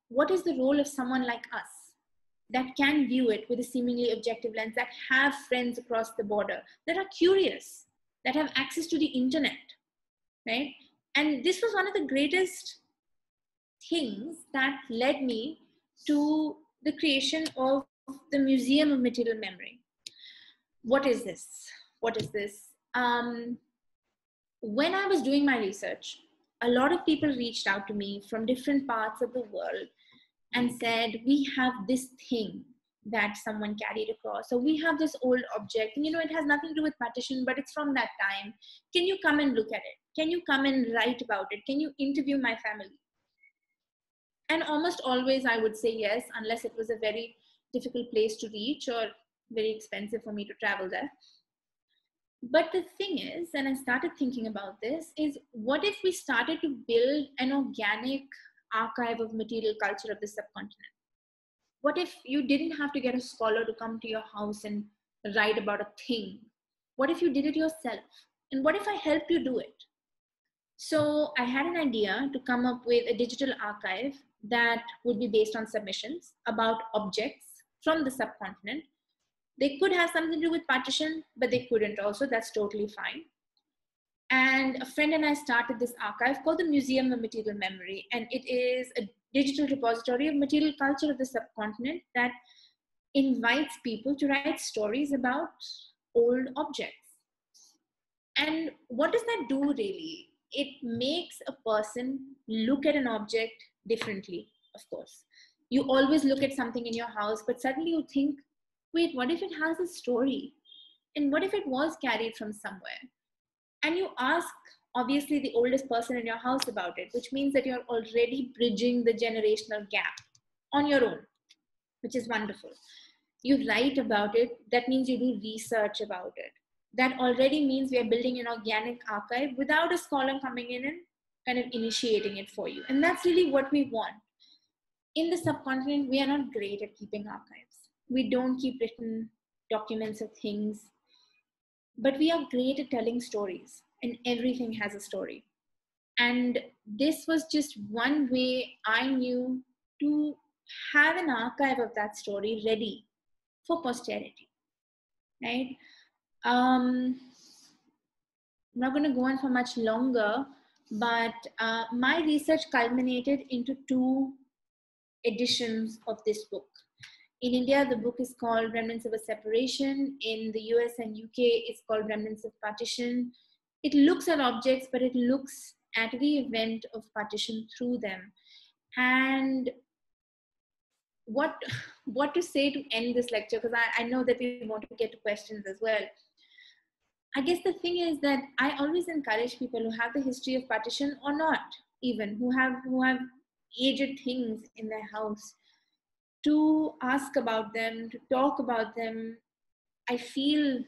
[SPEAKER 3] What is the role of someone like us that can view it with a seemingly objective lens, that have friends across the border, that are curious, that have access to the internet, right? And this was one of the greatest things that led me to the creation of the Museum of Material Memory. What is this? When I was doing my research, a lot of people reached out to me from different parts of the world and said, we have this thing that someone carried across. So we have this old object, and it has nothing to do with partition, but it's from that time. Can you come and look at it? Can you come and write about it? Can you interview my family? And almost always I would say yes, unless it was a very difficult place to reach or very expensive for me to travel there. But the thing is, and I started thinking about this, is what if we started to build an organic archive of material culture of the subcontinent? What if you didn't have to get a scholar to come to your house and write about a thing? What if you did it yourself? And what if I helped you do it? So I had an idea to come up with a digital archive that would be based on submissions about objects from the subcontinent. They could have something to do with partition, but they couldn't also. That's totally fine. And a friend and I started this archive called the Museum of Material Memory. And it is a digital repository of material culture of the subcontinent that invites people to write stories about old objects. And what does that do really? It makes a person look at an object differently, of course. You always look at something in your house, but suddenly you think, wait, what if it has a story? And what if it was carried from somewhere? And you ask, obviously, the oldest person in your house about it, which means that you're already bridging the generational gap on your own, which is wonderful. You write about it, that means you do research about it. That already means we are building an organic archive without a scholar coming in and kind of initiating it for you. And that's really what we want. In the subcontinent, we are not great at keeping archives. We don't keep written documents of things, but we are great at telling stories, and everything has a story. And this was just one way I knew to have an archive of that story ready for posterity, right? I'm not going to go on for much longer, but my research culminated into 2 editions of this book. In India, the book is called Remnants of a Separation. In the US and UK, it's called Remnants of Partition. It looks at objects, but it looks at the event of partition through them. And what to say to end this lecture, because I know that we want to get to questions as well. I guess the thing is that I always encourage people who have the history of partition, or not even, who have aged things in their house, to ask about them, to talk about them. I feel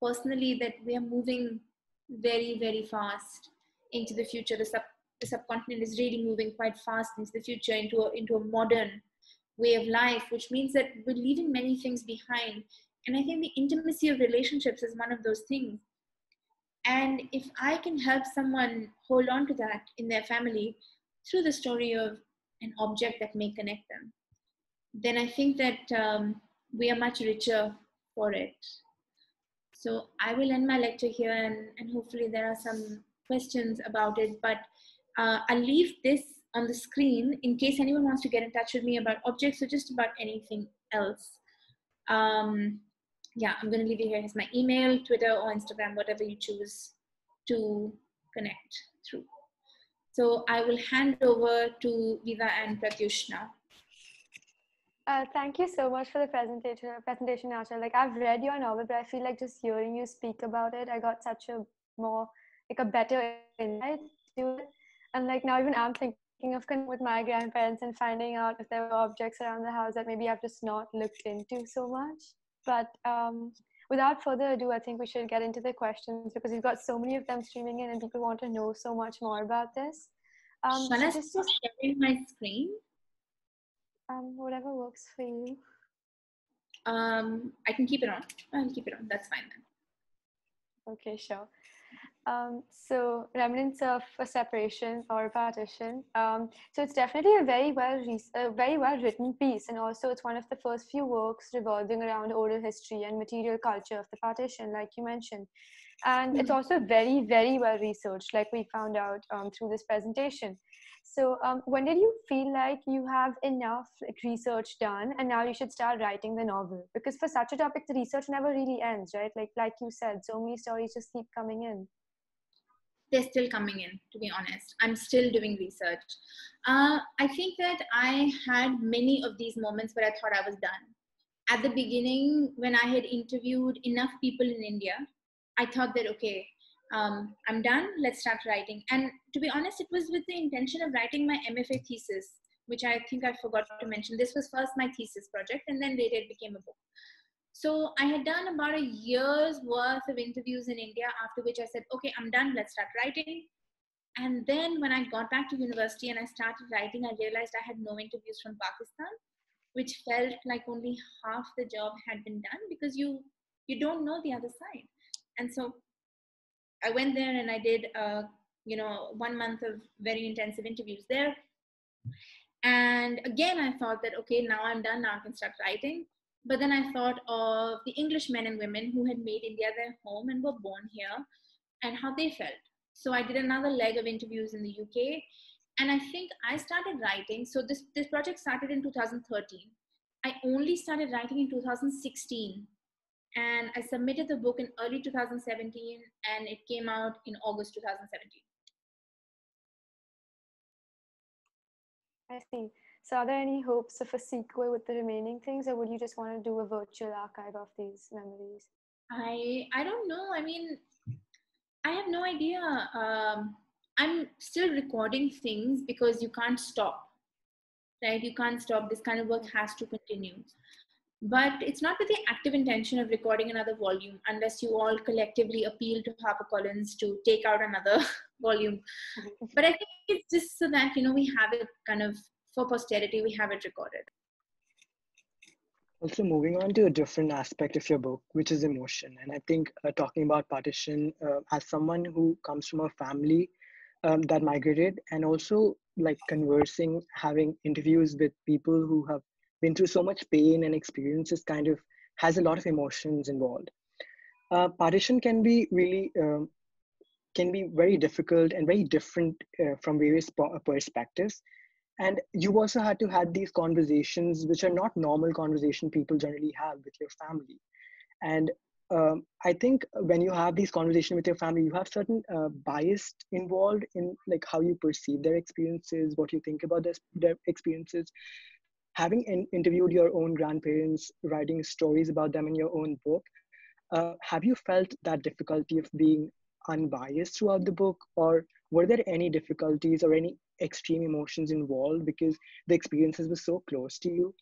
[SPEAKER 3] personally that we are moving very, very fast into the future. The subcontinent is really moving quite fast into the future, into a modern way of life, which means that we're leaving many things behind. And I think the intimacy of relationships is one of those things. And if I can help someone hold on to that in their family through the story of an object that may connect them, then I think that we are much richer for it. So I will end my lecture here, and hopefully there are some questions about it, but I'll leave this on the screen in case anyone wants to get in touch with me about objects or just about anything else. Yeah, I'm going to leave you here. Here's my email, Twitter, or Instagram, whatever you choose to connect through. So I will hand over to Viva and Pratyush now.
[SPEAKER 2] Thank you so much for the presentation, Aanchal. Like, I've read your novel, but I feel like just hearing you speak about it, I got such a better insight to it. And like now even I'm thinking of connecting with my grandparents and finding out if there were objects around the house that maybe I've just not looked into so much. But without further ado, I think we should get into the questions because we've got so many of them streaming in and people want to know so much more about this.
[SPEAKER 3] Shall I start sharing my screen?
[SPEAKER 2] Whatever works for you.
[SPEAKER 3] I can keep it on. I'll keep it on. That's fine then.
[SPEAKER 2] Okay, sure. So Remnants of a Separation or Partition. So it's definitely a very well written piece, and also it's one of the first few works revolving around oral history and material culture of the partition, like you mentioned. And it's also very, very well researched, like we found out through this presentation. So when did you feel like you have enough research done and now you should start writing the novel? Because for such a topic, the research never really ends, right? Like you said, so many stories just keep coming in.
[SPEAKER 3] They're still coming in, to be honest. I'm still doing research. I think that I had many of these moments where I thought I was done. At the beginning, when I had interviewed enough people in India, I thought that, okay, I'm done, let's start writing. And to be honest, it was with the intention of writing my MFA thesis, which I think I forgot to mention. This was first my thesis project, and then later it became a book. So I had done about a year's worth of interviews in India, after which I said, okay, I'm done, let's start writing. And then when I got back to university and I started writing, I realized I had no interviews from Pakistan, which felt like only half the job had been done because you don't know the other side. And so I went there and I did, 1 month of very intensive interviews there. And again, I thought that, okay, now I'm done, now I can start writing. But then I thought of the English men and women who had made India their home and were born here and how they felt. So I did another leg of interviews in the UK. And I think I started writing. So this project started in 2013. I only started writing in 2016. And I submitted the book in early 2017 and it came out in August 2017.
[SPEAKER 2] I see. So are there any hopes of a sequel with the remaining things, or would you just want to do a virtual archive of these memories?
[SPEAKER 3] I don't know. I mean, I have no idea. I'm still recording things because you can't stop, right? You can't stop. This kind of work has to continue. But it's not with the active intention of recording another volume unless you all collectively appeal to HarperCollins to take out another volume. But I think it's just so that, we have it kind of for posterity, we have it recorded.
[SPEAKER 1] Also, moving on to a different aspect of your book, which is emotion. And I think talking about partition as someone who comes from a family that migrated, and also like conversing, having interviews with people who have been through so much pain and experiences, kind of has a lot of emotions involved. Partition can be really, can be very difficult and very different from various perspectives. And you also had to have these conversations, which are not normal conversation people generally have with your family. And I think when you have these conversations with your family, you have certain bias involved in like how you perceive their experiences, what you think about their experiences. Having interviewed your own grandparents, writing stories about them in your own book, have you felt that difficulty of being unbiased throughout the book, or were there any difficulties or any extreme emotions involved because the experiences were so close to you?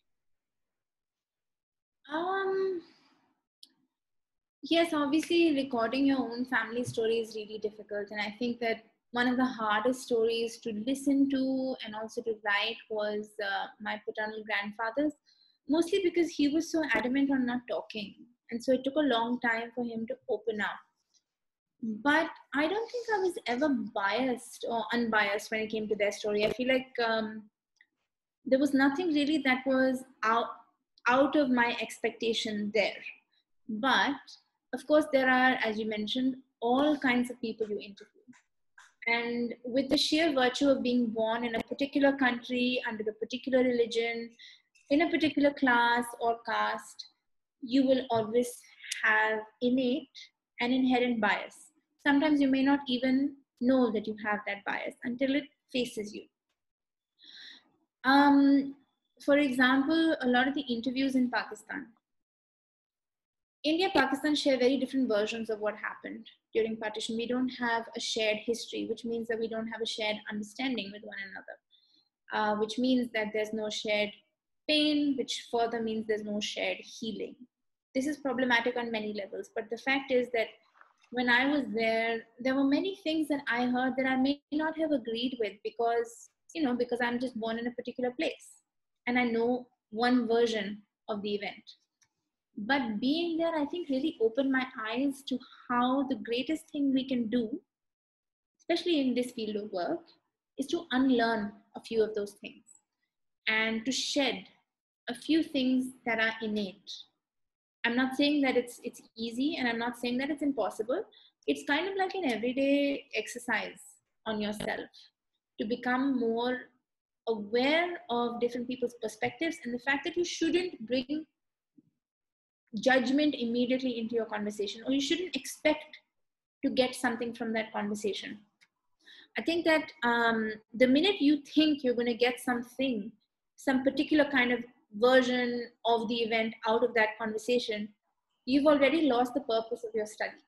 [SPEAKER 3] Yes, obviously recording your own family story is really difficult. And I think that one of the hardest stories to listen to and also to write was my paternal grandfather's, mostly because he was so adamant on not talking. And so it took a long time for him to open up. But I don't think I was ever biased or unbiased when it came to their story. I feel like there was nothing really that was out of my expectation there. But of course, there are, as you mentioned, all kinds of people you interview. And with the sheer virtue of being born in a particular country, under a particular religion, in a particular class or caste, you will always have innate and inherent bias. Sometimes you may not even know that you have that bias until it faces you. For example, a lot of the interviews in Pakistan, India, Pakistan share very different versions of what happened during partition. We don't have a shared history, which means that we don't have a shared understanding with one another, which means that there's no shared pain, which further means there's no shared healing. This is problematic on many levels, but the fact is that when I was there, there were many things that I heard that I may not have agreed with because I'm just born in a particular place and I know one version of the event. But being there, I think, really opened my eyes to how the greatest thing we can do, especially in this field of work, is to unlearn a few of those things and to shed a few things that are innate. I'm not saying that it's easy, and I'm not saying that it's impossible. It's kind of like an everyday exercise on yourself to become more aware of different people's perspectives and the fact that you shouldn't bring judgment immediately into your conversation, or you shouldn't expect to get something from that conversation. I think that the minute you think you're going to get something, some particular kind of version of the event out of that conversation, you've already lost the purpose of your study,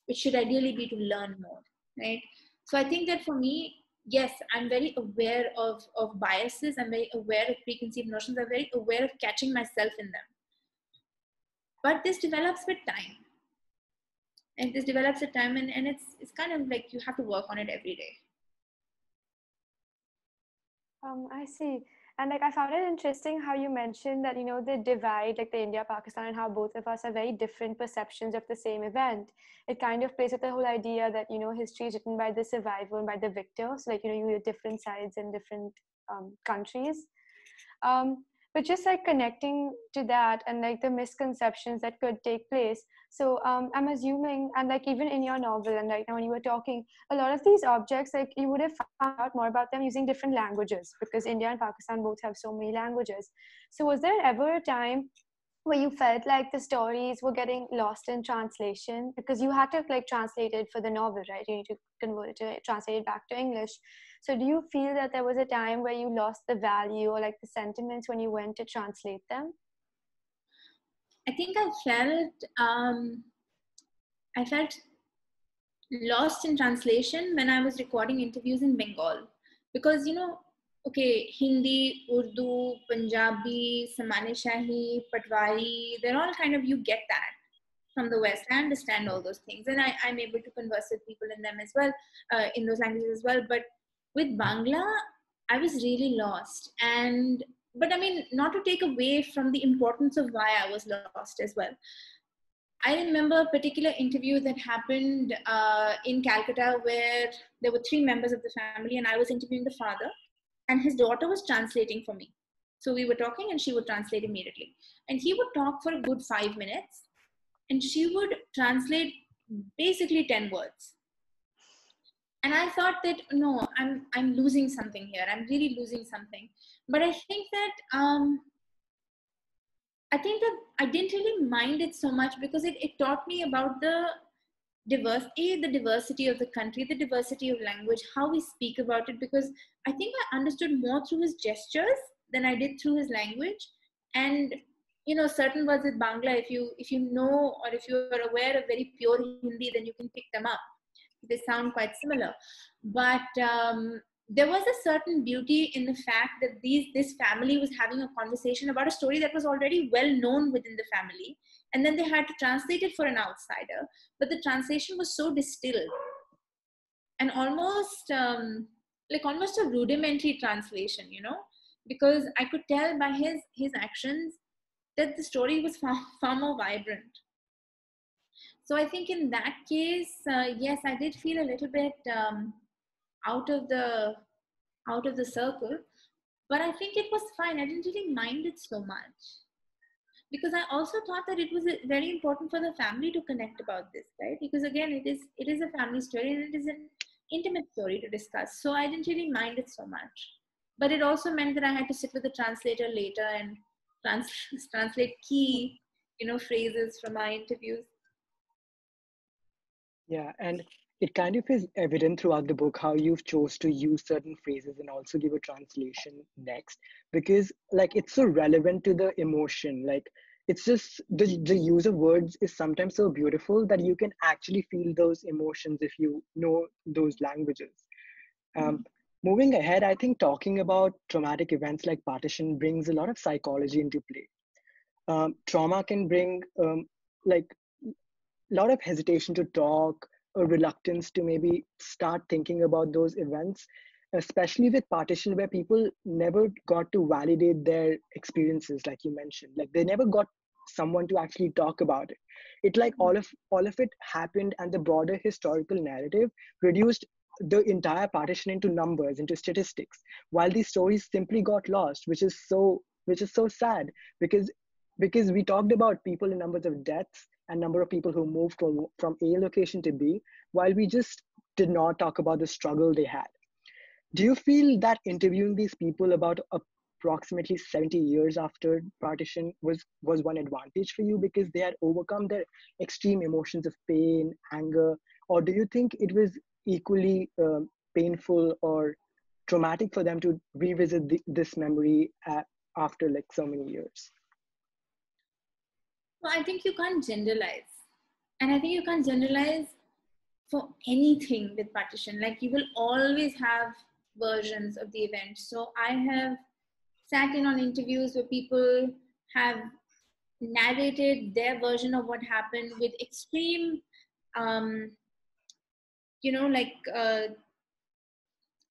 [SPEAKER 3] which should ideally be to learn more, right? So I think that for me, yes, I'm very aware of biases. I'm very aware of preconceived notions. I'm very aware of catching myself in them. But this develops with time. And this develops with time, and it's kind of like you have to work on it every day.
[SPEAKER 2] I see. And like I found it interesting how you mentioned that, the divide, like the India, Pakistan, and how both of us have very different perceptions of the same event. It kind of plays with the whole idea that, history is written by the survivor and by the victor. So like, you have different sides in different countries. But just like connecting to that and like the misconceptions that could take place. So I'm assuming, and like even in your novel and like when you were talking, a lot of these objects, like you would have found out more about them using different languages because India and Pakistan both have so many languages. So was there ever a time where you felt like the stories were getting lost in translation because you had to like translate it for the novel, right? You need to convert it to translate it back to English. So do you feel that there was a time where you lost the value or like the sentiments when you went to translate them?
[SPEAKER 3] I think I felt lost in translation when I was recording interviews in Bengal because, okay, Hindi, Urdu, Punjabi, Samane Shahi, Patwari, they're all kind of, you get that from the West. I understand all those things and I'm able to converse with people in them as well, in those languages as well. But with Bangla, I was really lost. But I mean, not to take away from the importance of why I was lost as well. I remember a particular interview that happened in Calcutta where there were 3 members of the family and I was interviewing the father and his daughter was translating for me. So we were talking and she would translate immediately. And he would talk for a good 5 minutes and she would translate basically 10 words. And I thought that, no, I'm losing something here. I'm really losing something. But I think that I didn't really mind it so much because it taught me about the diversity of the country, the diversity of language, how we speak about it, because I think I understood more through his gestures than I did through his language. And, certain words with Bangla, if you know or if you are aware of very pure Hindi, then you can pick them up. they sound quite similar. But there was a certain beauty in the fact that this family was having a conversation about a story that was already well known within the family. And then they had to translate it for an outsider. But the translation was so distilled and almost almost a rudimentary translation, because I could tell by his actions that the story was far more vibrant. So I think in that case, yes, I did feel a little bit out of the circle, but I think it was fine. I didn't really mind it so much, because I also thought that it was very important for the family to connect about this, right? Because again, it is a family story and it is an intimate story to discuss. So I didn't really mind it so much, but it also meant that I had to sit with the translator later and translate key, phrases from my interviews.
[SPEAKER 1] Yeah, and it kind of is evident throughout the book how you've chose to use certain phrases and also give a translation next, because like it's so relevant to the emotion. Like it's just the use of words is sometimes so beautiful that you can actually feel those emotions if you know those languages. Moving ahead, I think talking about traumatic events like partition brings a lot of psychology into play. Trauma can bring like a lot of hesitation to talk, a reluctance to maybe start thinking about those events, especially with partition, where people never got to validate their experiences, like you mentioned. Like they never got someone to actually talk about it. It like all of it happened, and the broader historical narrative reduced the entire partition into numbers, into statistics, while these stories simply got lost, which is so sad, because we talked about people in numbers of deaths and number of people who moved from A location to B, while we just did not talk about the struggle they had. Do you feel that interviewing these people about approximately 70 years after partition was one advantage for you because they had overcome their extreme emotions of pain, anger, or do you think it was equally painful or traumatic for them to revisit this memory after like so many years?
[SPEAKER 3] So I think you can't generalize. And I think you can't generalize for anything with partition. Like you will always have versions of the event. So I have sat in on interviews where people have narrated their version of what happened with extreme,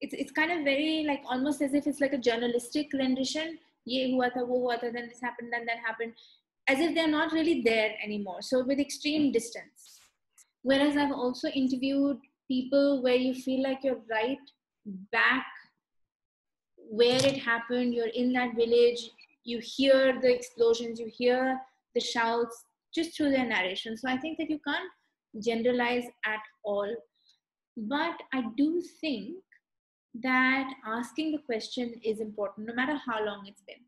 [SPEAKER 3] it's kind of very like almost as if it's like a journalistic rendition. Ye hua tha, wo hua tha, then this happened, then that happened, as if they're not really there anymore. So with extreme distance. Whereas I've also interviewed people where you feel like you're right back where it happened. You're in that village. You hear the explosions. You hear the shouts just through their narration. So I think that you can't generalize at all. But I do think that asking the question is important, no matter how long it's been.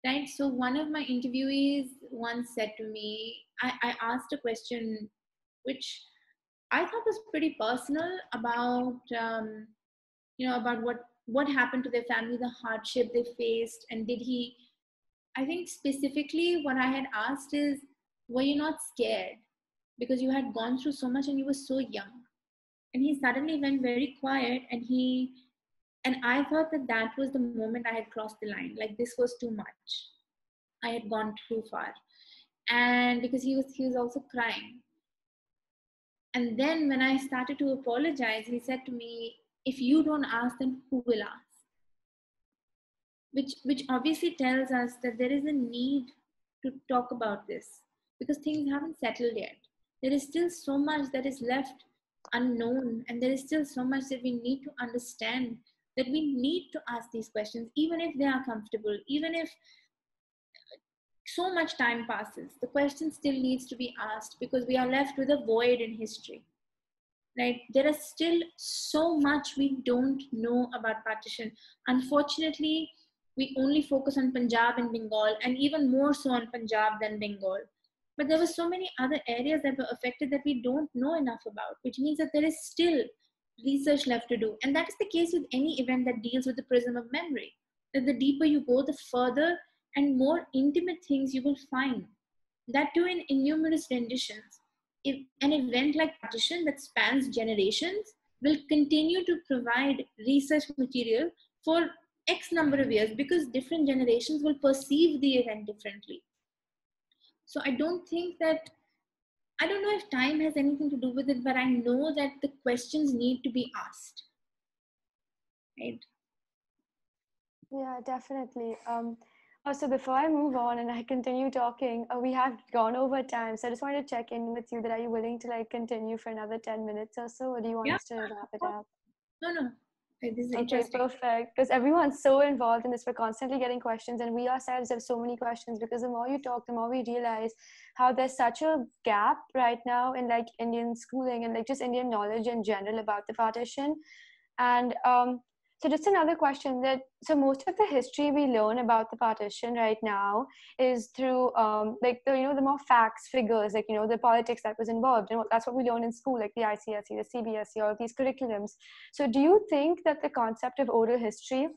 [SPEAKER 3] Right? So one of my interviewees once said to me, I asked a question which I thought was pretty personal about, about what happened to their family, the hardship they faced, and I think specifically what I had asked is, were you not scared? Because you had gone through so much and you were so young. And he suddenly went very quiet, and I thought that was the moment I had crossed the line. Like this was too much. I had gone too far. And because he was also crying. And then when I started to apologize, he said to me, if you don't ask, then who will ask? Which obviously tells us that there is a need to talk about this because things haven't settled yet. There is still so much that is left unknown, and there is still so much that we need to understand, that we need to ask these questions, even if they are comfortable, even if so much time passes, the question still needs to be asked because we are left with a void in history. Right? There is still so much we don't know about partition. Unfortunately, we only focus on Punjab and Bengal, and even more so on Punjab than Bengal. But there were so many other areas that were affected that we don't know enough about, which means that there is still research left to do. And that is the case with any event that deals with the prism of memory. That the deeper you go, the further and more intimate things you will find. That too in numerous renditions. if an event like partition that spans generations will continue to provide research material for X number of years, because different generations will perceive the event differently. So I don't know if time has anything to do with it, but I know that the questions need to be asked. Right?
[SPEAKER 2] Yeah, definitely. Also, before I move on and I continue talking, we have gone over time. So I just wanted to check in with you that are you willing to like continue for another 10 minutes or so, or do you want us to wrap it up?
[SPEAKER 3] No. This is
[SPEAKER 2] Okay,
[SPEAKER 3] interesting.
[SPEAKER 2] perfect. Because everyone's so involved in this. We're constantly getting questions, and we ourselves have so many questions, because the more you talk, the more we realize how there's such a gap right now in like Indian schooling and like just Indian knowledge in general about the partition. And so just another question that, so most of the history we learn about the partition right now is through like the, the more facts, figures, like, the politics that was involved. And that's what we learn in school, like the ICSE, the CBSE, all of these curriculums. So do you think that the concept of oral history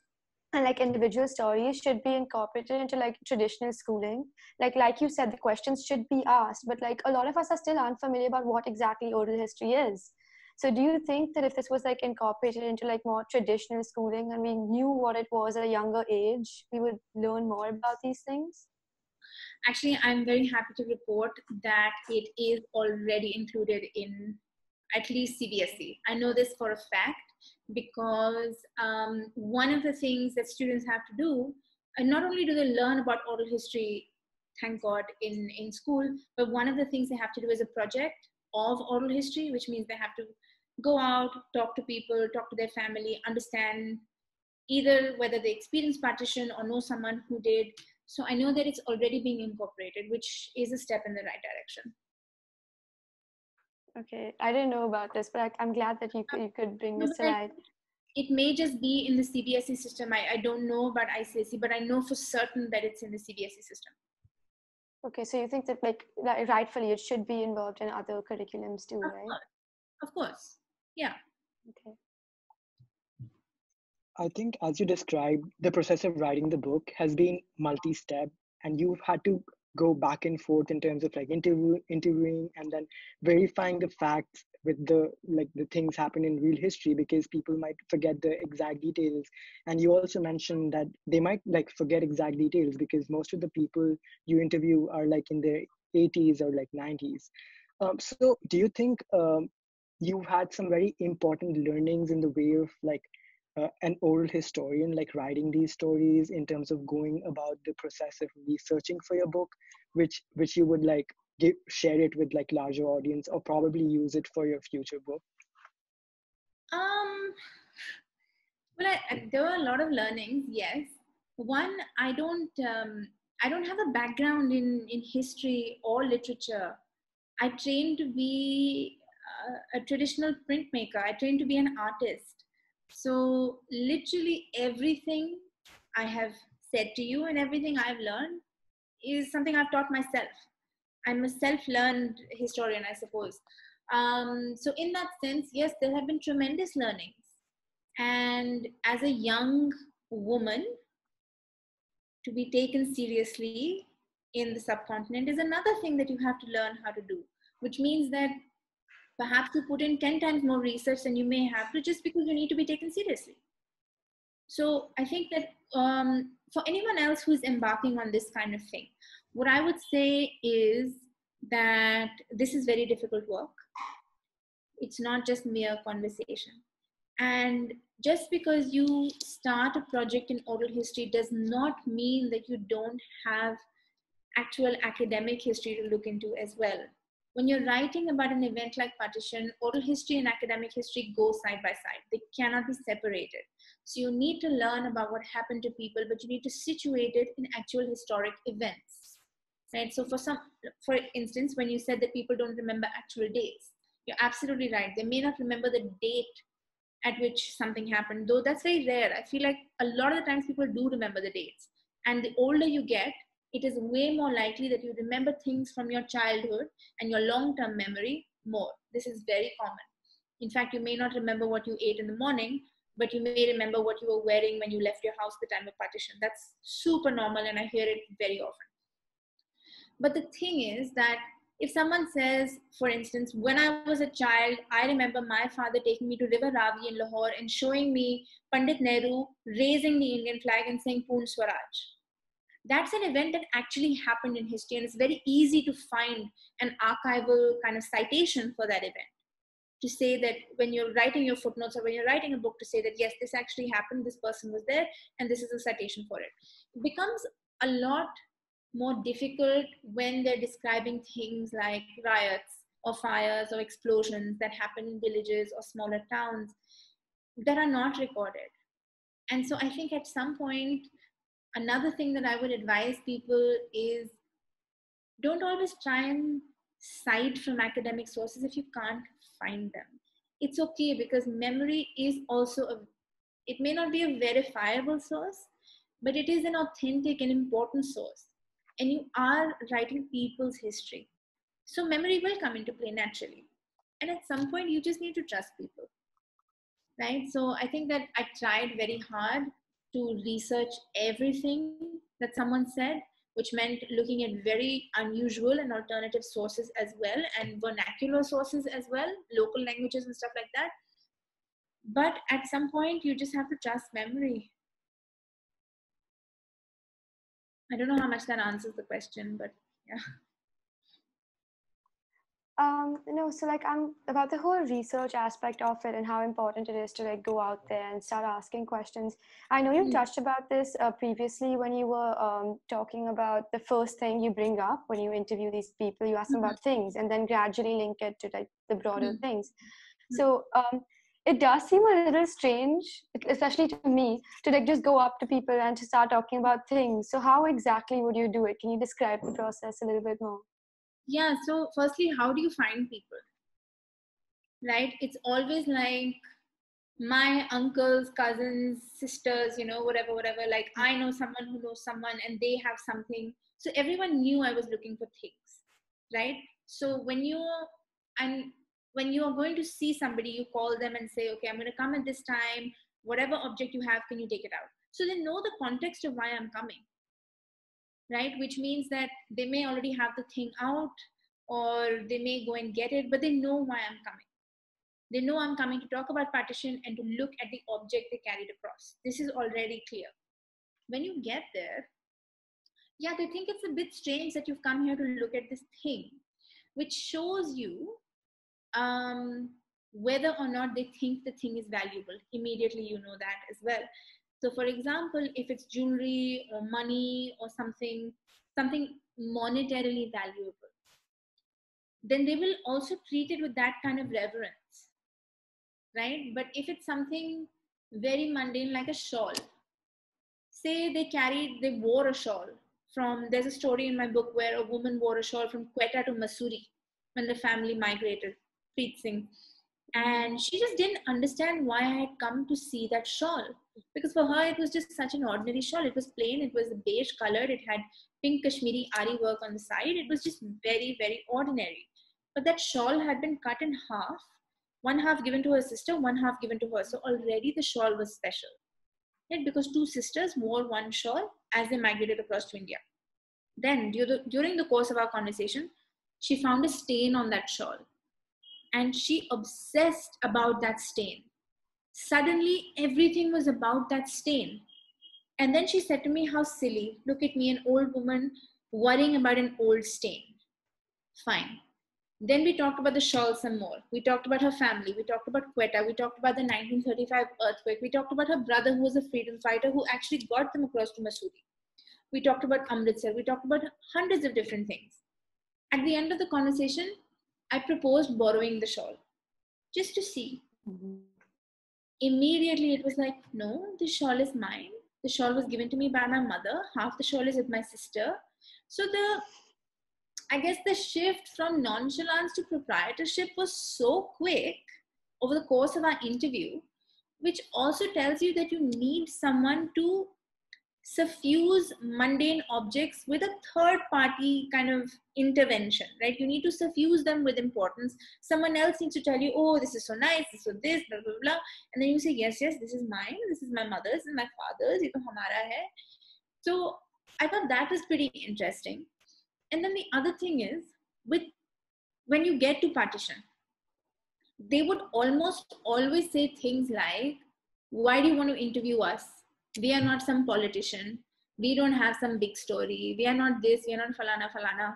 [SPEAKER 2] and like individual stories should be incorporated into like traditional schooling? Like you said, the questions should be asked, but like a lot of us are still unfamiliar about what exactly oral history is. So do you think that if this was like incorporated into like more traditional schooling and we knew what it was at a younger age, we would learn more about these things?
[SPEAKER 3] Actually, I'm very happy to report that it is already included in at least CBSE. I know this for a fact because one of the things that students have to do, and not only do they learn about oral history, thank God, in school, but one of the things they have to do is a project of oral history, which means they have to go out, talk to people, talk to their family, understand either whether they experienced partition or know someone who did. So I know that it's already being incorporated, which is a step in the right direction.
[SPEAKER 2] Okay, I didn't know about this, but I'm glad that you could bring this to light.
[SPEAKER 3] It may just be in the CBSE system. I don't know about ICSE, but I know for certain that it's in the CBSE system.
[SPEAKER 2] Okay, so you think that like that rightfully it should be involved in other curriculums too, right?
[SPEAKER 3] Of course. Yeah.
[SPEAKER 2] Okay.
[SPEAKER 1] I think, as you described, the process of writing the book has been multi-step, and you've had to go back and forth in terms of like interviewing and then verifying the facts with the things happen in real history, because people might forget the exact details. And you also mentioned that they might like forget exact details because most of the people you interview are like in their 80s or like 90s. So do you think you've had some very important learnings in the way of like an oral historian, like writing these stories in terms of going about the process of researching for your book, which you would like share it with like larger audience, or probably use it for your future book?
[SPEAKER 3] Well, there were a lot of learnings. Yes, one, I don't have a background in history or literature. I trained to be a traditional printmaker. I trained to be an artist. So literally everything I have said to you and everything I've learned is something I've taught myself. I'm a self-learned historian, I suppose. So in that sense, yes, there have been tremendous learnings. And as a young woman, to be taken seriously in the subcontinent is another thing that you have to learn how to do, which means that perhaps you put in 10 times more research than you may have to, just because you need to be taken seriously. So I think that for anyone else who's embarking on this kind of thing, what I would say is that this is very difficult work. It's not just mere conversation. And just because you start a project in oral history does not mean that you don't have actual academic history to look into as well. When you're writing about an event like partition, oral history and academic history go side by side. They cannot be separated. So you need to learn about what happened to people, but you need to situate it in actual historic events. Right? So for instance, when you said that people don't remember actual dates, you're absolutely right. They may not remember the date at which something happened, though that's very rare. I feel like a lot of the times people do remember the dates. And the older you get, it is way more likely that you remember things from your childhood and your long-term memory more. This is very common. In fact, you may not remember what you ate in the morning, but you may remember what you were wearing when you left your house at the time of partition. That's super normal, and I hear it very often. But the thing is that If someone says, for instance, when I was a child, I remember my father taking me to River Ravi in Lahore and showing me Pandit Nehru raising the Indian flag and saying Poon Swaraj. That's an event that actually happened in history, and it's very easy to find an archival kind of citation for that event, to say that when you're writing your footnotes or when you're writing a book, to say that yes, this actually happened, this person was there, and this is a citation for it. It becomes a lot more difficult when they're describing things like riots or fires or explosions that happen in villages or smaller towns that are not recorded. And so I think at some point, another thing that I would advise people is, don't always try and cite from academic sources if you can't find them. It's okay, because memory is also it may not be a verifiable source, but it is an authentic and important source. And you are writing people's history. So memory will come into play naturally. And at some point, you just need to trust people, right? So I think that I tried very hard to research everything that someone said, which meant looking at very unusual and alternative sources as well, and vernacular sources as well, local languages and stuff like that. But at some point, you just have to trust memory. I don't know how much that answers the question, but yeah.
[SPEAKER 2] No, so like I'm about the whole research aspect of it and how important it is to like go out there and start asking questions. I know you touched about this previously when you were talking about the first thing you bring up when you interview these people. You ask them about things and then gradually link it to like the broader things. So it does seem a little strange, especially to me, to like just go up to people and to start talking about things. So how exactly would you do it? Can you describe the process a little bit more?
[SPEAKER 3] Yeah, so firstly, how do you find people? Right? It's always like my uncles, cousins, sisters, whatever, like I know someone who knows someone and they have something. So everyone knew I was looking for things, right? So when you are going to see somebody, you call them and say, okay, I'm going to come at this time. Whatever object you have, can you take it out? So they know the context of why I'm coming, right? Which means that they may already have the thing out, or they may go and get it, but they know why I'm coming. They know I'm coming to talk about partition and to look at the object they carried across. This is already clear. When you get there, yeah, they think it's a bit strange that you've come here to look at this thing, which shows you whether or not they think the thing is valuable. Immediately you know that as well. So for example, if it's jewelry or money or something monetarily valuable, then they will also treat it with that kind of reverence, right? But if it's something very mundane, like a shawl, say they wore a shawl there's a story in my book where a woman wore a shawl from Quetta to Mussoorie when the family migrated, Preet Singh. And she just didn't understand why I had come to see that shawl. Because for her, it was just such an ordinary shawl. It was plain, it was beige colored, it had pink Kashmiri Ari work on the side. It was just very, very ordinary. But that shawl had been cut in half, one half given to her sister, one half given to her. So already the shawl was special. Right? Because two sisters wore one shawl as they migrated across to India. Then during the course of our conversation, she found a stain on that shawl. And she obsessed about that stain. Suddenly, everything was about that stain. And then she said to me, how silly. Look at me, an old woman worrying about an old stain. Fine. Then we talked about the shawl some more. We talked about her family. We talked about Quetta. We talked about the 1935 earthquake. We talked about her brother, who was a freedom fighter, who actually got them across to Mussoorie. We talked about Amritsar. We talked about hundreds of different things. At the end of the conversation, I proposed borrowing the shawl just to see. Immediately it was like, no, the shawl is mine. The shawl was given to me by my mother. Half the shawl is with my sister. So I guess the shift from nonchalance to proprietorship was so quick over the course of our interview, which also tells you that you need someone to suffuse mundane objects with a third party kind of intervention, right? You need to suffuse them with importance. Someone else needs to tell you, oh, this is so nice, this is this, blah, blah, blah. And then you say, yes, this is mine, this is my mother's, this is my father's, ye to hamara hai. So I thought that was pretty interesting. And then the other thing is, with when you get to partition, they would almost always say things like, why do you want to interview us? We are not some politician. We don't have some big story. We are not this, we are not falana, falana.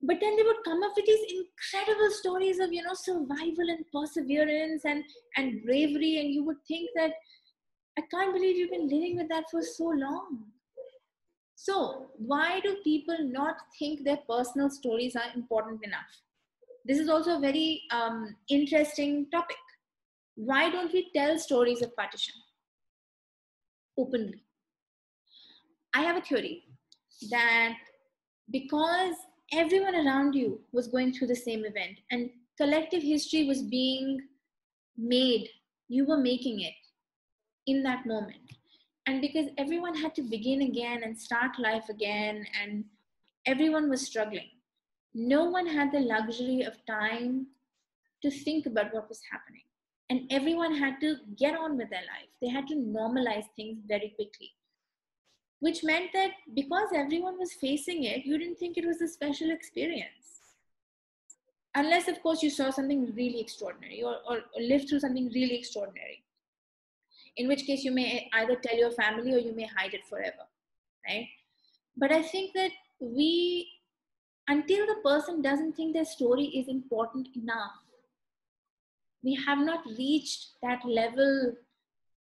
[SPEAKER 3] But then they would come up with these incredible stories of, survival and perseverance and bravery. And you would think that, I can't believe you've been living with that for so long. So why do people not think their personal stories are important enough? This is also a very interesting topic. Why don't we tell stories of partition openly? I have a theory that because everyone around you was going through the same event and collective history was being made, you were making it in that moment. And because everyone had to begin again and start life again, and everyone was struggling, no one had the luxury of time to think about what was happening. And everyone had to get on with their life. They had to normalize things very quickly, which meant that because everyone was facing it, you didn't think it was a special experience. Unless, of course, you saw something really extraordinary or lived through something really extraordinary. In which case, you may either tell your family or you may hide it forever, right? But I think that until the person doesn't think their story is important enough, we have not reached that level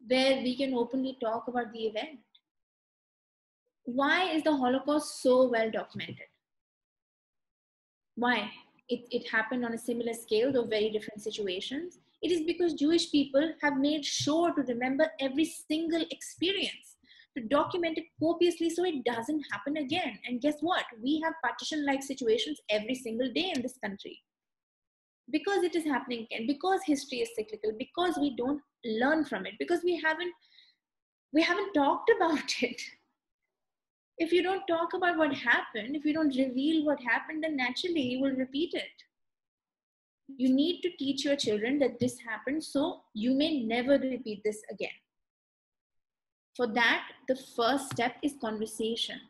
[SPEAKER 3] where we can openly talk about the event. Why is the Holocaust so well documented? Why? It happened on a similar scale, though very different situations. It is because Jewish people have made sure to remember every single experience, to document it copiously so it doesn't happen again. And guess what? We have partition-like situations every single day in this country. Because it is happening again, because history is cyclical, because we don't learn from it, because we haven't talked about it. If you don't talk about what happened, if you don't reveal what happened, then naturally you will repeat it. You need to teach your children that this happened, so you may never repeat this again. For that, the first step is conversation.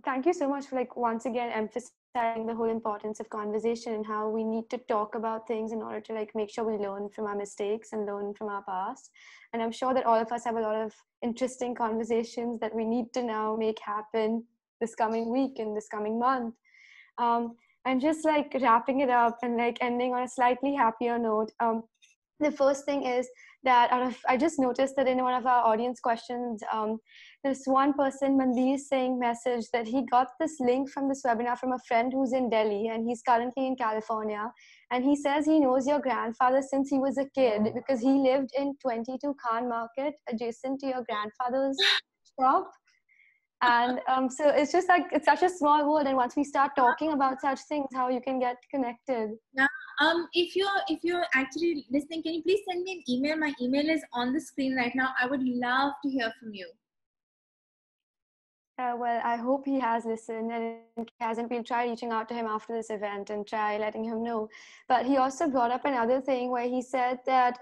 [SPEAKER 2] Thank you so much for once again emphasizing the whole importance of conversation and how we need to talk about things in order to make sure we learn from our mistakes and learn from our past. And I'm sure that all of us have a lot of interesting conversations that we need to now make happen this coming week and this coming month. And just wrapping it up and ending on a slightly happier note. The first thing is that I just noticed that in one of our audience questions, this one person, Mandir Singh, messaged that he got this link from this webinar from a friend who's in Delhi and he's currently in California. And he says he knows your grandfather since he was a kid because he lived in 22 Khan Market adjacent to your grandfather's shop. And so it's just it's such a small world. And once we start talking about such things, how you can get connected.
[SPEAKER 3] Yeah. If you're actually listening, can you please send me an email? My email is on the screen right now. I would love to hear from you.
[SPEAKER 2] Well, I hope he has listened, and if he hasn't, we'll try reaching out to him after this event and try letting him know. But he also brought up another thing where he said that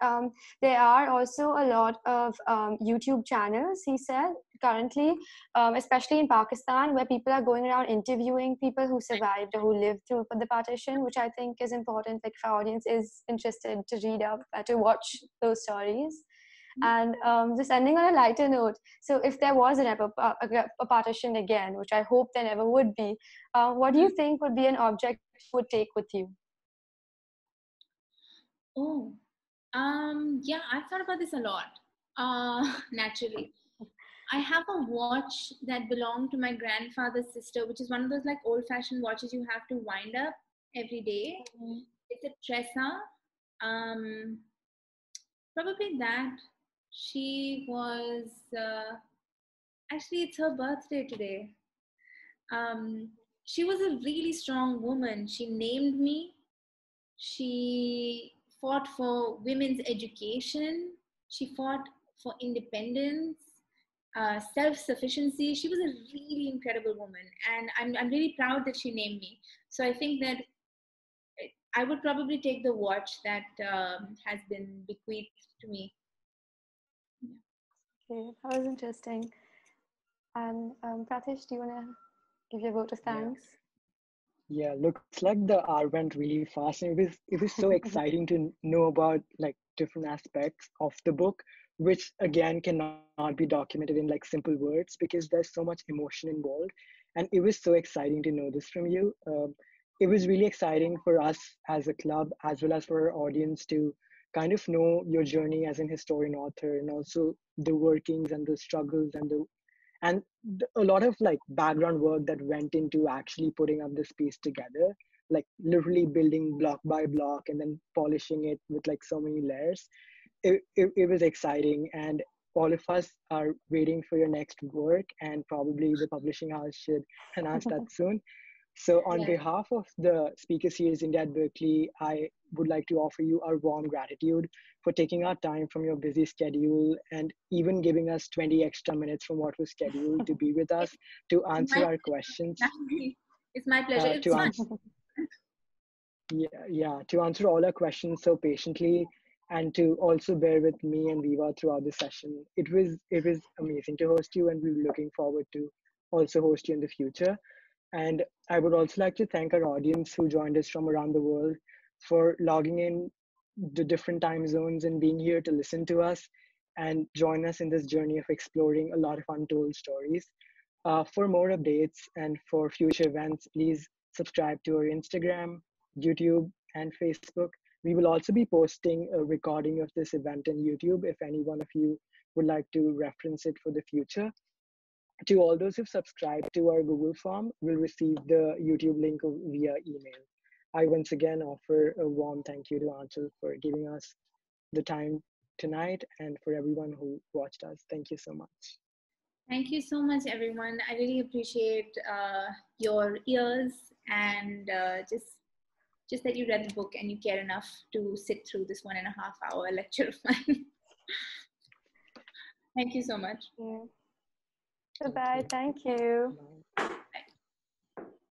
[SPEAKER 2] there are also a lot of YouTube channels, he said, currently, especially in Pakistan, where people are going around interviewing people who survived or who lived through the partition, which I think is important, if our audience is interested to read up, to watch those stories. And just ending on a lighter note, so if there was a partition again, which I hope there never would be, what do you think would be an object you would take with you?
[SPEAKER 3] Oh, yeah, I've thought about this a lot, naturally. I have a watch that belonged to my grandfather's sister, which is one of those old-fashioned watches you have to wind up every day. Mm-hmm. It's a Tressa. Probably that. She was, actually it's her birthday today. She was a really strong woman. She named me. She fought for women's education. She fought for independence, self-sufficiency. She was a really incredible woman. And I'm really proud that she named me. So I think that I would probably take the watch that has been bequeathed to me.
[SPEAKER 2] Okay, that was interesting. And Pratish, do you want to? give your vote of thanks.
[SPEAKER 1] Yeah, looks like the hour went really fast, and it was so exciting to know about like different aspects of the book, which again cannot be documented in like simple words because there's so much emotion involved. And it was so exciting to know this from you. It was really exciting for us as a club as well as for our audience to kind of know your journey as an historian author, and also the workings and the struggles and a lot of like background work that went into actually putting up this piece together, like literally building block by block and then polishing it with like so many layers. It was exciting, and all of us are waiting for your next work, and probably the publishing house should announce that soon. So on
[SPEAKER 3] Yeah.
[SPEAKER 1] behalf of the speaker series India at Berkeley, I would like to offer you our warm gratitude for taking our time from your busy schedule and even giving us 20 extra minutes from what was scheduled to be with us to
[SPEAKER 3] It's
[SPEAKER 1] answer
[SPEAKER 3] my
[SPEAKER 1] our questions,
[SPEAKER 3] it's my pleasure. It's
[SPEAKER 1] to
[SPEAKER 3] fun.
[SPEAKER 1] answer, yeah, to answer all our questions so patiently, and to also bear with me and Viva throughout the session. It was amazing to host you, and we were looking forward to also host you in the future. And I would also like to thank our audience who joined us from around the world for logging in the different time zones and being here to listen to us and join us in this journey of exploring a lot of untold stories. For more updates and for future events, please subscribe to our Instagram, YouTube, and Facebook. We will also be posting a recording of this event on YouTube if any one of you would like to reference it for the future. To all those who've subscribed to our Google form will receive the YouTube link via email. I once again offer a warm thank you to Aanchal for giving us the time tonight, and for everyone who watched us. Thank you so much.
[SPEAKER 3] Thank you so much, everyone. I really appreciate your ears and just that you read the book and you care enough to sit through this 1.5 hour lecture of mine. Thank you so much.
[SPEAKER 2] Goodbye. Thank you.
[SPEAKER 1] Bye.